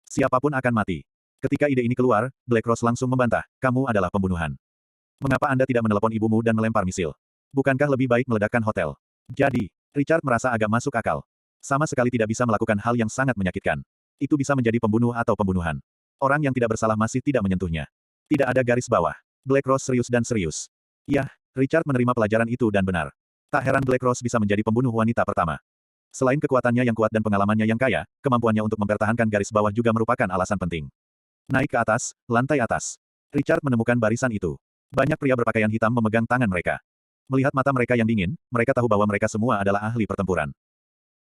Siapapun akan mati. Ketika ide ini keluar, Black Rose langsung membantah, kamu adalah pembunuhan. Mengapa Anda tidak menelepon ibumu dan melempar misil? Bukankah lebih baik meledakkan hotel? Jadi, Richard merasa agak masuk akal. Sama sekali tidak bisa melakukan hal yang sangat menyakitkan. Itu bisa menjadi pembunuh atau pembunuhan. Orang yang tidak bersalah masih tidak menyentuhnya. Tidak ada garis bawah. Black Rose serius dan serius. Yah, Richard menerima pelajaran itu dan benar. Tak heran Black Rose bisa menjadi pembunuh wanita pertama. Selain kekuatannya yang kuat dan pengalamannya yang kaya, kemampuannya untuk mempertahankan garis bawah juga merupakan alasan penting. Naik ke atas, lantai atas. Richard menemukan barisan itu. Banyak pria berpakaian hitam memegang tangan mereka. Melihat mata mereka yang dingin, mereka tahu bahwa mereka semua adalah ahli pertempuran.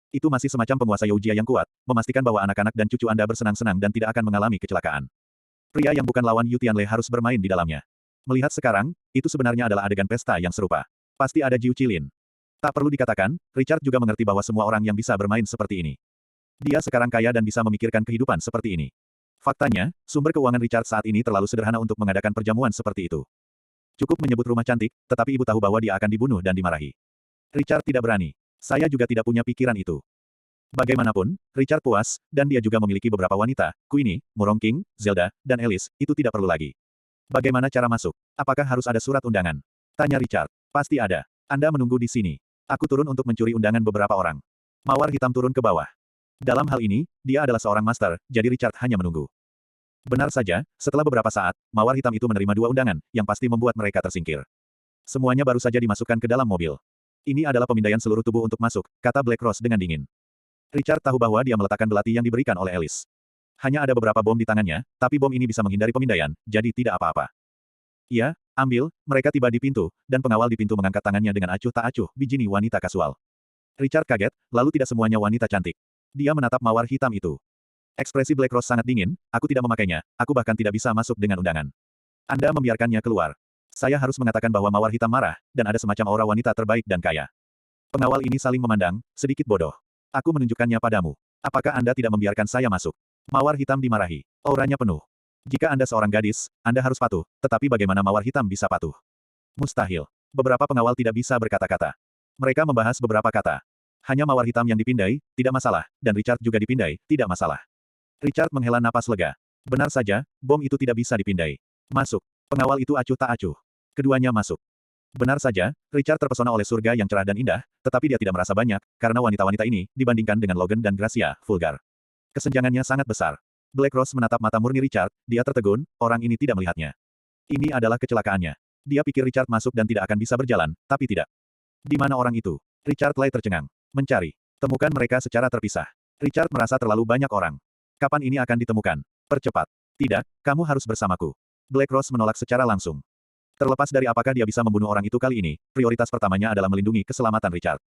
Itu masih semacam penguasa Youjia yang kuat, memastikan bahwa anak-anak dan cucu Anda bersenang-senang dan tidak akan mengalami kecelakaan. Pria yang bukan lawan Yu Tianlei harus bermain di dalamnya. Melihat sekarang, itu sebenarnya adalah adegan pesta yang serupa. Pasti ada Jiu Qilin. Tak perlu dikatakan, Richard juga mengerti bahwa semua orang yang bisa bermain seperti ini. Dia sekarang kaya dan bisa memikirkan kehidupan seperti ini. Faktanya, sumber keuangan Richard saat ini terlalu sederhana untuk mengadakan perjamuan seperti itu. Cukup menyebut rumah cantik, tetapi ibu tahu bahwa dia akan dibunuh dan dimarahi. Richard tidak berani. Saya juga tidak punya pikiran itu. Bagaimanapun, Richard puas, dan dia juga memiliki beberapa wanita, Queenie, Murong King, Zelda, dan Alice, itu tidak perlu lagi. Bagaimana cara masuk? Apakah harus ada surat undangan? Tanya Richard. Pasti ada. Anda menunggu di sini. Aku turun untuk mencuri undangan beberapa orang. Mawar hitam turun ke bawah. Dalam hal ini, dia adalah seorang master, jadi Richard hanya menunggu. Benar saja, setelah beberapa saat, mawar hitam itu menerima 2 undangan, yang pasti membuat mereka tersingkir. Semuanya baru saja dimasukkan ke dalam mobil. Ini adalah pemindaian seluruh tubuh untuk masuk, kata Black Rose dengan dingin. Richard tahu bahwa dia meletakkan belati yang diberikan oleh Alice. Hanya ada beberapa bom di tangannya, tapi bom ini bisa menghindari pemindaian, jadi tidak apa-apa. Iya, ambil, mereka tiba di pintu, dan pengawal di pintu mengangkat tangannya dengan acuh tak acuh, bijini wanita kasual. Richard kaget, lalu tidak semuanya wanita cantik. Dia menatap mawar hitam itu. Ekspresi Black Rose sangat dingin, aku tidak memakainya, aku bahkan tidak bisa masuk dengan undangan. Anda membiarkannya keluar. Saya harus mengatakan bahwa mawar hitam marah, dan ada semacam aura wanita terbaik dan kaya. Pengawal ini saling memandang, sedikit bodoh. Aku menunjukkannya padamu. Apakah Anda tidak membiarkan saya masuk? Mawar hitam dimarahi. Auranya penuh. Jika Anda seorang gadis, Anda harus patuh, tetapi bagaimana mawar hitam bisa patuh? Mustahil. Beberapa pengawal tidak bisa berkata-kata. Mereka membahas beberapa kata. Hanya mawar hitam yang dipindai, tidak masalah, dan Richard juga dipindai, tidak masalah. Richard menghela napas lega. Benar saja, bom itu tidak bisa dipindai. Masuk. Pengawal itu acuh tak acuh. Keduanya masuk. Benar saja, Richard terpesona oleh surga yang cerah dan indah, tetapi dia tidak merasa banyak, karena wanita-wanita ini, dibandingkan dengan Logan dan Gracia, vulgar. Kesenjangannya sangat besar. Black Rose menatap mata murni Richard, dia tertegun, orang ini tidak melihatnya. Ini adalah kecelakaannya. Dia pikir Richard masuk dan tidak akan bisa berjalan, tapi tidak. Di mana orang itu? Richard mulai tercengang. Mencari. Temukan mereka secara terpisah. Richard merasa terlalu banyak orang. Kapan ini akan ditemukan? Percepat. Tidak, kamu harus bersamaku. Black Rose menolak secara langsung. Terlepas dari apakah dia bisa membunuh orang itu kali ini, prioritas pertamanya adalah melindungi keselamatan Richard.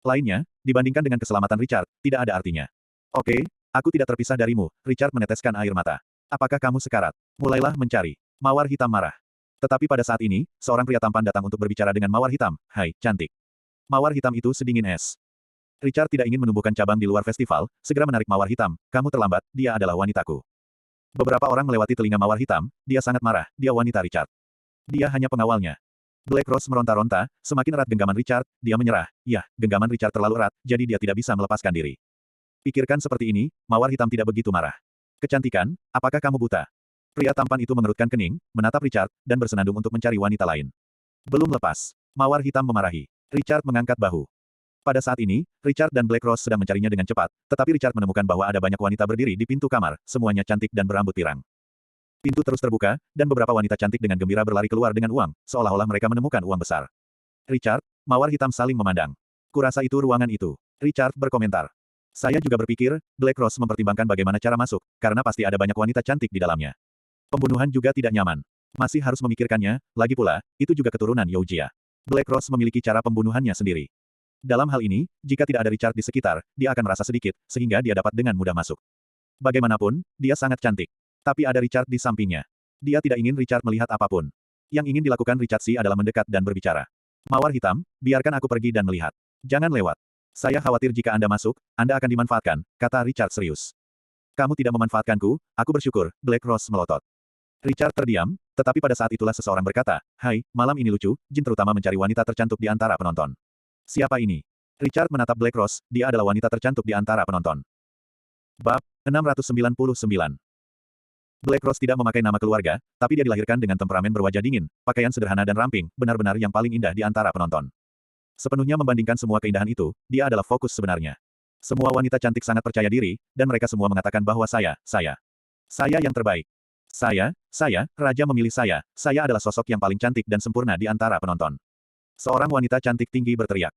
Lainnya, dibandingkan dengan keselamatan Richard, tidak ada artinya. Oke, aku tidak terpisah darimu, Richard meneteskan air mata. Apakah kamu sekarat? Mulailah mencari. Mawar hitam marah. Tetapi pada saat ini, seorang pria tampan datang untuk berbicara dengan mawar hitam. Hai, cantik. Mawar hitam itu sedingin es. Richard tidak ingin menumbuhkan cabang di luar festival, segera menarik mawar hitam. Kamu terlambat, dia adalah wanitaku. Beberapa orang melewati telinga mawar hitam, dia sangat marah, dia wanita Richard. Dia hanya pengawalnya. Black Rose meronta-ronta, semakin erat genggaman Richard, dia menyerah. Ya, genggaman Richard terlalu erat, jadi dia tidak bisa melepaskan diri. Pikirkan seperti ini, mawar hitam tidak begitu marah. Kecantikan, apakah kamu buta? Pria tampan itu mengerutkan kening, menatap Richard, dan bersenandung untuk mencari wanita lain. Belum lepas. Mawar hitam memarahi. Richard mengangkat bahu. Pada saat ini, Richard dan Black Rose sedang mencarinya dengan cepat, tetapi Richard menemukan bahwa ada banyak wanita berdiri di pintu kamar, semuanya cantik dan berambut pirang. Pintu terus terbuka, dan beberapa wanita cantik dengan gembira berlari keluar dengan uang, seolah-olah mereka menemukan uang besar. Richard, mawar hitam saling memandang. Kurasa itu ruangan itu. Richard berkomentar. Saya juga berpikir, Black Rose mempertimbangkan bagaimana cara masuk, karena pasti ada banyak wanita cantik di dalamnya. Pembunuhan juga tidak nyaman. Masih harus memikirkannya, lagi pula, itu juga keturunan Youjia. Black Rose memiliki cara pembunuhannya sendiri. Dalam hal ini, jika tidak ada Richard di sekitar, dia akan merasa sedikit, sehingga dia dapat dengan mudah masuk. Bagaimanapun, dia sangat cantik. Tapi ada Richard di sampingnya. Dia tidak ingin Richard melihat apapun. Yang ingin dilakukan Richard sih adalah mendekat dan berbicara. Mawar hitam, biarkan aku pergi dan melihat. Jangan lewat. Saya khawatir jika Anda masuk, Anda akan dimanfaatkan, kata Richard serius. Kamu tidak memanfaatkanku, aku bersyukur, Black Rose melotot. Richard terdiam, tetapi pada saat itulah seseorang berkata, Hai, malam ini lucu, Jin terutama mencari wanita tercantik di antara penonton. Siapa ini? Richard menatap Black Rose, dia adalah wanita tercantik di antara penonton. Bab 699. Black Rose tidak memakai nama keluarga, tapi dia dilahirkan dengan temperamen berwajah dingin, pakaian sederhana dan ramping, benar-benar yang paling indah di antara penonton. Sepenuhnya membandingkan semua keindahan itu, dia adalah fokus sebenarnya. Semua wanita cantik sangat percaya diri, dan mereka semua mengatakan bahwa saya yang terbaik. Raja memilih saya adalah sosok yang paling cantik dan sempurna di antara penonton. Seorang wanita cantik tinggi berteriak.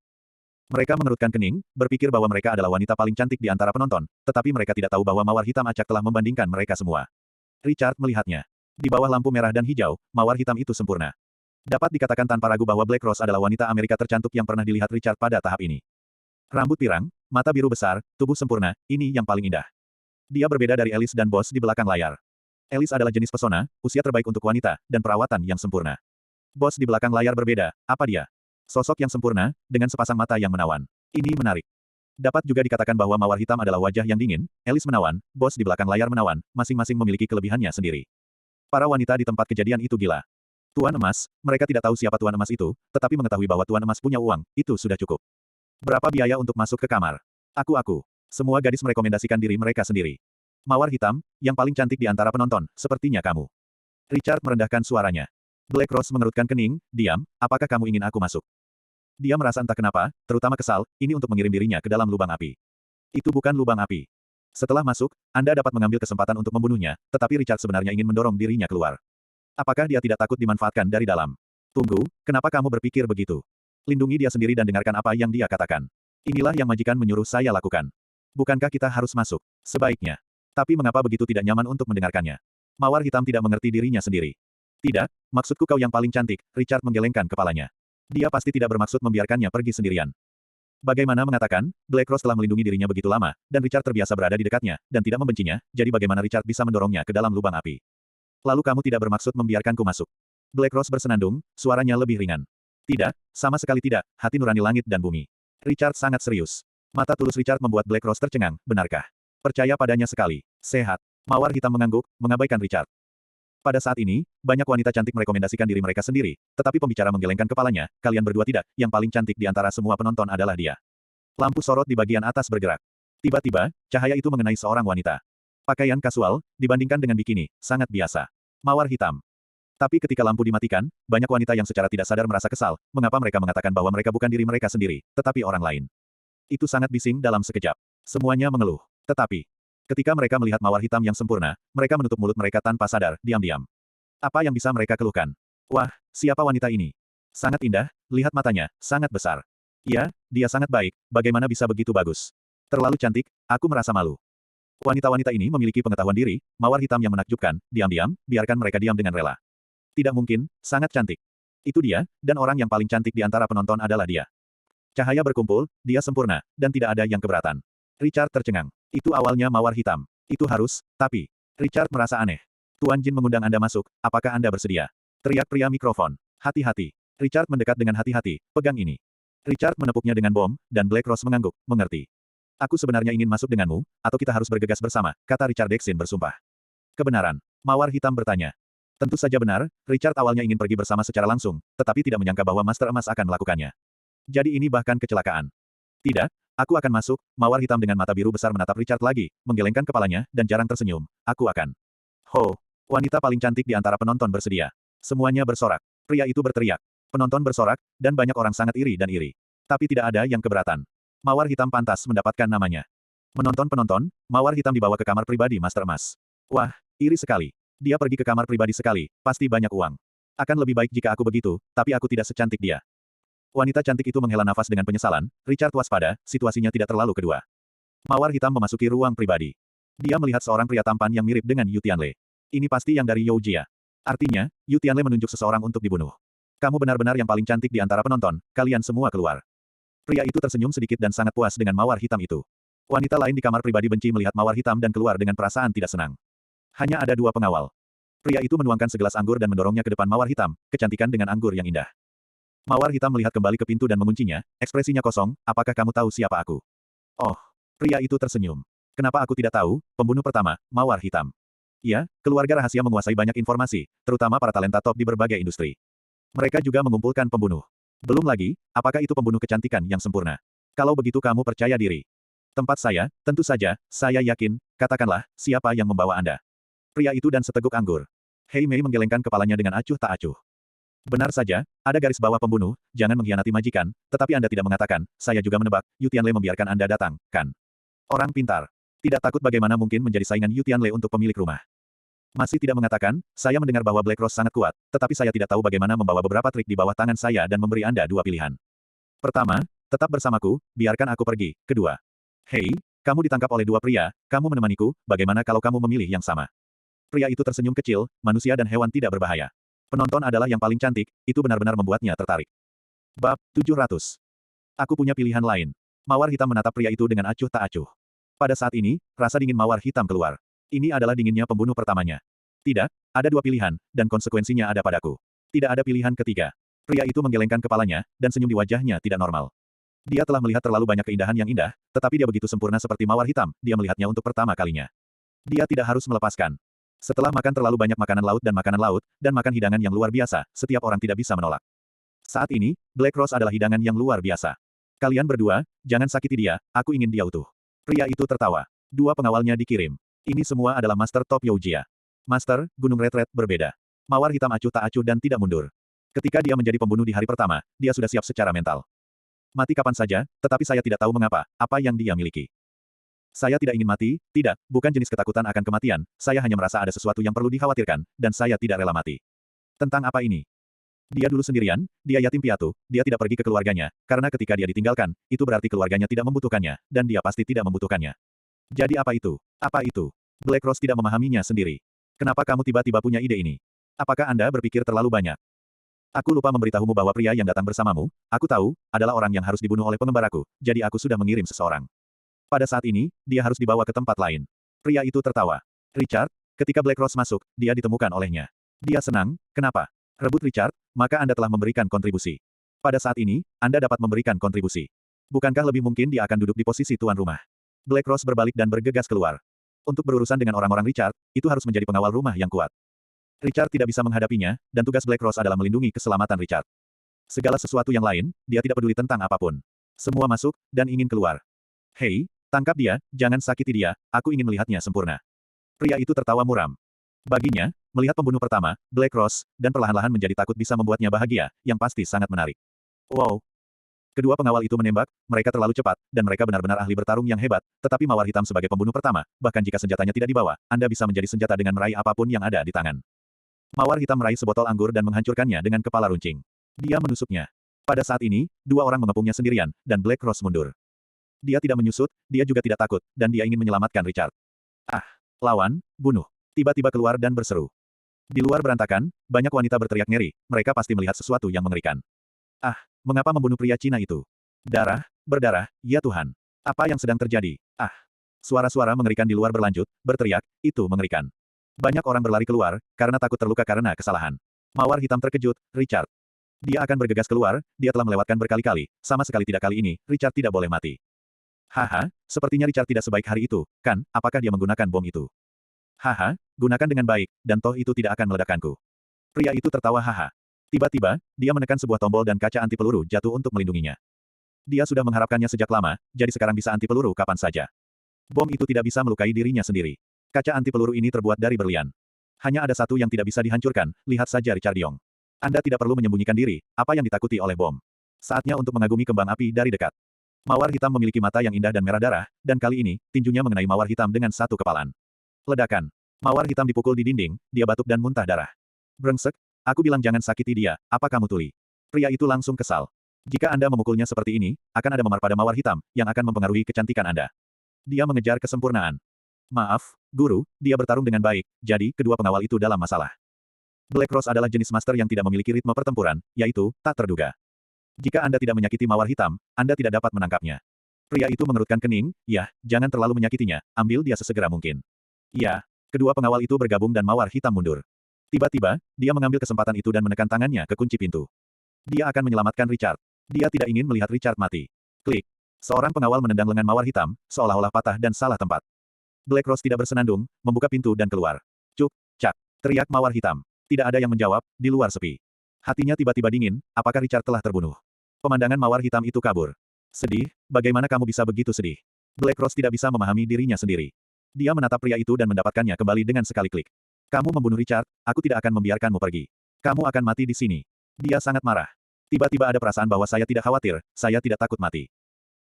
Mereka mengerutkan kening, berpikir bahwa mereka adalah wanita paling cantik di antara penonton, tetapi mereka tidak tahu bahwa mawar hitam acak telah membandingkan mereka semua. Richard melihatnya. Di bawah lampu merah dan hijau, mawar hitam itu sempurna. Dapat dikatakan tanpa ragu bahwa Black Rose adalah wanita Amerika tercantik yang pernah dilihat Richard pada tahap ini. Rambut pirang, mata biru besar, tubuh sempurna, ini yang paling indah. Dia berbeda dari Alice dan Boss di belakang layar. Alice adalah jenis pesona, usia terbaik untuk wanita, dan perawatan yang sempurna. Boss di belakang layar berbeda, apa dia? Sosok yang sempurna, dengan sepasang mata yang menawan. Ini menarik. Dapat juga dikatakan bahwa mawar hitam adalah wajah yang dingin, Alice menawan, Boss di belakang layar menawan, masing-masing memiliki kelebihannya sendiri. Para wanita di tempat kejadian itu gila. Tuan Emas, mereka tidak tahu siapa Tuan Emas itu, tetapi mengetahui bahwa Tuan Emas punya uang, itu sudah cukup. Berapa biaya untuk masuk ke kamar? Aku. Semua gadis merekomendasikan diri mereka sendiri. Mawar hitam, yang paling cantik di antara penonton, sepertinya kamu. Richard merendahkan suaranya. Black Rose mengerutkan kening, diam, apakah kamu ingin aku masuk? Dia merasa entah kenapa, terutama kesal, ini untuk mengirim dirinya ke dalam lubang api. Itu bukan lubang api. Setelah masuk, Anda dapat mengambil kesempatan untuk membunuhnya, tetapi Richard sebenarnya ingin mendorong dirinya keluar. Apakah dia tidak takut dimanfaatkan dari dalam? Tunggu, kenapa kamu berpikir begitu? Lindungi dia sendiri dan dengarkan apa yang dia katakan. Inilah yang majikan menyuruh saya lakukan. Bukankah kita harus masuk? Sebaiknya. Tapi mengapa begitu tidak nyaman untuk mendengarkannya? Mawar hitam tidak mengerti dirinya sendiri. Tidak, maksudku kau yang paling cantik, Richard menggelengkan kepalanya. Dia pasti tidak bermaksud membiarkannya pergi sendirian. Bagaimana mengatakan, Black Rose telah melindungi dirinya begitu lama, dan Richard terbiasa berada di dekatnya, dan tidak membencinya, jadi bagaimana Richard bisa mendorongnya ke dalam lubang api? Lalu kamu tidak bermaksud membiarkanku masuk? Black Rose bersenandung, suaranya lebih ringan. Tidak, sama sekali tidak, hati nurani langit dan bumi. Richard sangat serius. Mata tulus Richard membuat Black Rose tercengang, benarkah? Percaya padanya sekali. Sehat. Mawar hitam mengangguk, mengabaikan Richard. Pada saat ini, banyak wanita cantik merekomendasikan diri mereka sendiri, tetapi pembicara menggelengkan kepalanya, kalian berdua tidak, yang paling cantik di antara semua penonton adalah dia. Lampu sorot di bagian atas bergerak. Tiba-tiba, cahaya itu mengenai seorang wanita. Pakaian kasual, dibandingkan dengan bikini, sangat biasa. Mawar hitam. Tapi ketika lampu dimatikan, banyak wanita yang secara tidak sadar merasa kesal, mengapa mereka mengatakan bahwa mereka bukan diri mereka sendiri, tetapi orang lain. Itu sangat bising dalam sekejap. Semuanya mengeluh. Tetapi, ketika mereka melihat mawar hitam yang sempurna, mereka menutup mulut mereka tanpa sadar, diam-diam. Apa yang bisa mereka keluhkan? Wah, siapa wanita ini? Sangat indah, lihat matanya, sangat besar. Ya, dia sangat baik, bagaimana bisa begitu bagus? Terlalu cantik, aku merasa malu. Wanita-wanita ini memiliki pengetahuan diri, mawar hitam yang menakjubkan, diam-diam, biarkan mereka diam dengan rela. Tidak mungkin, sangat cantik. Itu dia, dan orang yang paling cantik di antara penonton adalah dia. Cahaya berkumpul, dia sempurna, dan tidak ada yang keberatan. Richard tercengang. Itu awalnya mawar hitam. Itu harus, tapi... Richard merasa aneh. Tuan Jin mengundang Anda masuk, apakah Anda bersedia? Teriak pria mikrofon. Hati-hati. Richard mendekat dengan hati-hati, pegang ini. Richard menepuknya dengan bom, dan Black Rose mengangguk, mengerti. Aku sebenarnya ingin masuk denganmu, atau kita harus bergegas bersama, kata Richard Dexin bersumpah. Kebenaran. Mawar hitam bertanya. Tentu saja benar, Richard awalnya ingin pergi bersama secara langsung, tetapi tidak menyangka bahwa Master Emas akan melakukannya. Jadi ini bahkan kecelakaan. Tidak, aku akan masuk, mawar hitam dengan mata biru besar menatap Richard lagi, menggelengkan kepalanya, dan jarang tersenyum. Aku akan. Ho! Wanita paling cantik di antara penonton bersedia. Semuanya bersorak. Pria itu berteriak. Penonton bersorak, dan banyak orang sangat iri dan iri. Tapi tidak ada yang keberatan. Mawar hitam pantas mendapatkan namanya. Menonton-penonton, mawar hitam dibawa ke kamar pribadi Master Emas. Wah, iri sekali. Dia pergi ke kamar pribadi sekali, pasti banyak uang. Akan lebih baik jika aku begitu, tapi aku tidak secantik dia. Wanita cantik itu menghela nafas dengan penyesalan, Richard waspada, situasinya tidak terlalu kedua. Mawar hitam memasuki ruang pribadi. Dia melihat seorang pria tampan yang mirip dengan Yu Tianle. Ini pasti yang dari You Jia. Artinya, Yu Tianle menunjuk seseorang untuk dibunuh. Kamu benar-benar yang paling cantik di antara penonton, kalian semua keluar. Pria itu tersenyum sedikit dan sangat puas dengan mawar hitam itu. Wanita lain di kamar pribadi benci melihat mawar hitam dan keluar dengan perasaan tidak senang. Hanya ada dua pengawal. Pria itu menuangkan segelas anggur dan mendorongnya ke depan mawar hitam, kecantikan dengan anggur yang indah. Mawar hitam melihat kembali ke pintu dan menguncinya, ekspresinya kosong, apakah kamu tahu siapa aku? Oh, pria itu tersenyum. Kenapa aku tidak tahu, pembunuh pertama, mawar hitam. Ya, keluarga rahasia menguasai banyak informasi, terutama para talenta top di berbagai industri. Mereka juga mengumpulkan pembunuh. Belum lagi, apakah itu pembunuh kecantikan yang sempurna? Kalau begitu kamu percaya diri. Tempat saya, tentu saja, saya yakin, katakanlah, siapa yang membawa Anda? Pria itu dan seteguk anggur. Hei Mei menggelengkan kepalanya dengan acuh tak acuh. Benar saja, ada garis bawah pembunuh, jangan mengkhianati majikan, tetapi Anda tidak mengatakan, saya juga menebak, Yu Tianle membiarkan Anda datang, kan? Orang pintar. Tidak takut bagaimana mungkin menjadi saingan Yu Tianle untuk pemilik rumah. Masih tidak mengatakan, saya mendengar bahwa Black Rose sangat kuat, tetapi saya tidak tahu bagaimana membawa beberapa trik di bawah tangan saya dan memberi Anda dua pilihan. Pertama, Tetap bersamaku, biarkan aku pergi. Kedua. Hei, kamu ditangkap oleh dua pria, kamu menemaniku, bagaimana kalau kamu memilih yang sama? Pria itu tersenyum kecil, manusia dan hewan tidak berbahaya. Penonton adalah yang paling cantik, itu benar-benar membuatnya tertarik. Bab 700. Aku punya pilihan lain. Mawar hitam menatap pria itu dengan acuh tak acuh. Pada saat ini, rasa dingin mawar hitam keluar. Ini adalah dinginnya pembunuh pertamanya. Tidak, ada dua pilihan, dan konsekuensinya ada padaku. Tidak ada pilihan ketiga. Pria itu menggelengkan kepalanya, dan senyum di wajahnya tidak normal. Dia telah melihat terlalu banyak keindahan yang indah, tetapi dia begitu sempurna seperti mawar hitam, dia melihatnya untuk pertama kalinya. Dia tidak harus melepaskan. Setelah makan terlalu banyak makanan laut, dan makan hidangan yang luar biasa, setiap orang tidak bisa menolak. Saat ini, Black Rose adalah hidangan yang luar biasa. Kalian berdua, jangan sakiti dia, aku ingin dia utuh. Pria itu tertawa. Dua pengawalnya dikirim. Ini semua adalah Master Top Youjia. Master, Gunung Red Red berbeda. Mawar hitam acuh tak acuh dan tidak mundur. Ketika dia menjadi pembunuh di hari pertama, dia sudah siap secara mental. Mati kapan saja, tetapi saya tidak tahu mengapa, apa yang dia miliki. Saya tidak ingin mati, tidak, bukan jenis ketakutan akan kematian, saya hanya merasa ada sesuatu yang perlu dikhawatirkan, dan saya tidak rela mati. Tentang apa ini? Dia dulu sendirian, dia yatim piatu, dia tidak pergi ke keluarganya, karena ketika dia ditinggalkan, itu berarti keluarganya tidak membutuhkannya, dan dia pasti tidak membutuhkannya. Jadi apa itu? Apa itu? Black Rose tidak memahaminya sendiri. Kenapa kamu tiba-tiba punya ide ini? Apakah Anda berpikir terlalu banyak? Aku lupa memberitahumu bahwa pria yang datang bersamamu, aku tahu, adalah orang yang harus dibunuh oleh pengembaraku, jadi aku sudah mengirim seseorang. Pada saat ini, dia harus dibawa ke tempat lain. Pria itu tertawa. Richard, ketika Black Rose masuk, dia ditemukan olehnya. Dia senang, kenapa? Rebut Richard, maka Anda telah memberikan kontribusi. Pada saat ini, Anda dapat memberikan kontribusi. Bukankah lebih mungkin dia akan duduk di posisi tuan rumah? Black Rose berbalik dan bergegas keluar. Untuk berurusan dengan orang-orang Richard, itu harus menjadi pengawal rumah yang kuat. Richard tidak bisa menghadapinya, dan tugas Black Rose adalah melindungi keselamatan Richard. Segala sesuatu yang lain, dia tidak peduli tentang apapun. Semua masuk, dan ingin keluar. Hei, tangkap dia, jangan sakiti dia, aku ingin melihatnya sempurna. Pria itu tertawa muram. Baginya, melihat pembunuh pertama, Black Rose, dan perlahan-lahan menjadi takut bisa membuatnya bahagia, yang pasti sangat menarik. Wow! Kedua pengawal itu menembak, mereka terlalu cepat, dan mereka benar-benar ahli bertarung yang hebat, tetapi mawar hitam sebagai pembunuh pertama, bahkan jika senjatanya tidak dibawa, Anda bisa menjadi senjata dengan meraih apapun yang ada di tangan. Mawar hitam meraih sebotol anggur dan menghancurkannya dengan kepala runcing. Dia menusuknya. Pada saat ini, dua orang mengepungnya sendirian, dan Black Rose mundur. Dia tidak menyusut, dia juga tidak takut, dan dia ingin menyelamatkan Richard. Ah! Lawan, bunuh. Tiba-tiba keluar dan berseru. Di luar berantakan, banyak wanita berteriak ngeri, mereka pasti melihat sesuatu yang mengerikan. Ah, mengapa membunuh pria Cina itu? Darah, berdarah, ya Tuhan. Apa yang sedang terjadi? Ah. Suara-suara mengerikan di luar berlanjut, berteriak, itu mengerikan. Banyak orang berlari keluar, karena takut terluka karena kesalahan. Mawar hitam terkejut, Richard. Dia akan bergegas keluar, dia telah melewatkan berkali-kali, sama sekali tidak kali ini, Richard tidak boleh mati. Haha, sepertinya Richard tidak sebaik hari itu, kan, apakah dia menggunakan bom itu? Haha, gunakan dengan baik, dan toh itu tidak akan meledakkanku. Pria itu tertawa haha. Tiba-tiba, dia menekan sebuah tombol dan kaca anti peluru jatuh untuk melindunginya. Dia sudah mengharapkannya sejak lama, jadi sekarang bisa anti peluru kapan saja. Bom itu tidak bisa melukai dirinya sendiri. Kaca anti peluru ini terbuat dari berlian. Hanya ada satu yang tidak bisa dihancurkan, lihat saja Richard Yong. Anda tidak perlu menyembunyikan diri, apa yang ditakuti oleh bom. Saatnya untuk mengagumi kembang api dari dekat. Mawar hitam memiliki mata yang indah dan merah darah, dan kali ini, tinjunya mengenai mawar hitam dengan satu kepalan. Ledakan. Mawar hitam dipukul di dinding, dia batuk dan muntah darah. Brengsek, aku bilang jangan sakiti dia, apa kamu tuli? Pria itu langsung kesal. Jika Anda memukulnya seperti ini, akan ada memar pada mawar hitam, yang akan mempengaruhi kecantikan Anda. Dia mengejar kesempurnaan. Maaf, guru, dia bertarung dengan baik, jadi kedua pengawal itu dalam masalah. Black Rose adalah jenis master yang tidak memiliki ritme pertempuran, yaitu, tak terduga. Jika Anda tidak menyakiti mawar hitam, Anda tidak dapat menangkapnya. Pria itu mengerutkan kening, ya, jangan terlalu menyakitinya, ambil dia sesegera mungkin. Ya, kedua pengawal itu bergabung dan mawar hitam mundur. Tiba-tiba, dia mengambil kesempatan itu dan menekan tangannya ke kunci pintu. Dia akan menyelamatkan Richard. Dia tidak ingin melihat Richard mati. Klik. Seorang pengawal menendang lengan mawar hitam, seolah-olah patah dan salah tempat. Black Rose tidak bersenandung, membuka pintu dan keluar. Cuk, cak, teriak mawar hitam. Tidak ada yang menjawab, di luar sepi. Hatinya tiba-tiba dingin, apakah Richard telah terbunuh? Pemandangan mawar hitam itu kabur. Sedih, bagaimana kamu bisa begitu sedih? Black Rose tidak bisa memahami dirinya sendiri. Dia menatap pria itu dan mendapatkannya kembali dengan sekali klik. Kamu membunuh Richard, aku tidak akan membiarkanmu pergi. Kamu akan mati di sini. Dia sangat marah. Tiba-tiba ada perasaan bahwa saya tidak khawatir, saya tidak takut mati.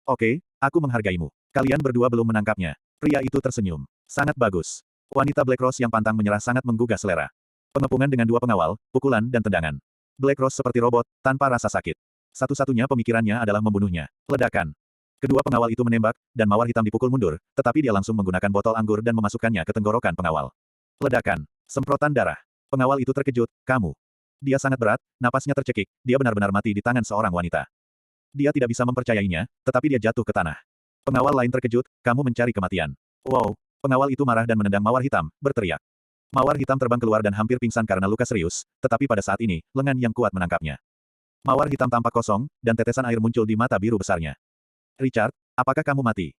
Oke, aku menghargaimu. Kalian berdua belum menangkapnya. Pria itu tersenyum. Sangat bagus. Wanita Black Rose yang pantang menyerah sangat menggugah selera. Pengepungan dengan dua pengawal, pukulan dan tendangan. Black Rose seperti robot, tanpa rasa sakit. Satu-satunya pemikirannya adalah membunuhnya. Ledakan. Kedua pengawal itu menembak, dan mawar hitam dipukul mundur, tetapi dia langsung menggunakan botol anggur dan memasukkannya ke tenggorokan pengawal. Ledakan. Semprotan darah. Pengawal itu terkejut, kamu. Dia sangat berat, napasnya tercekik, dia benar-benar mati di tangan seorang wanita. Dia tidak bisa mempercayainya, tetapi dia jatuh ke tanah. Pengawal lain terkejut, kamu mencari kematian. Wow. Pengawal itu marah dan menendang mawar hitam, berteriak. Mawar hitam terbang keluar dan hampir pingsan karena luka serius, tetapi pada saat ini, lengan yang kuat menangkapnya. Mawar hitam tampak kosong, dan tetesan air muncul di mata biru besarnya. Richard, apakah kamu mati?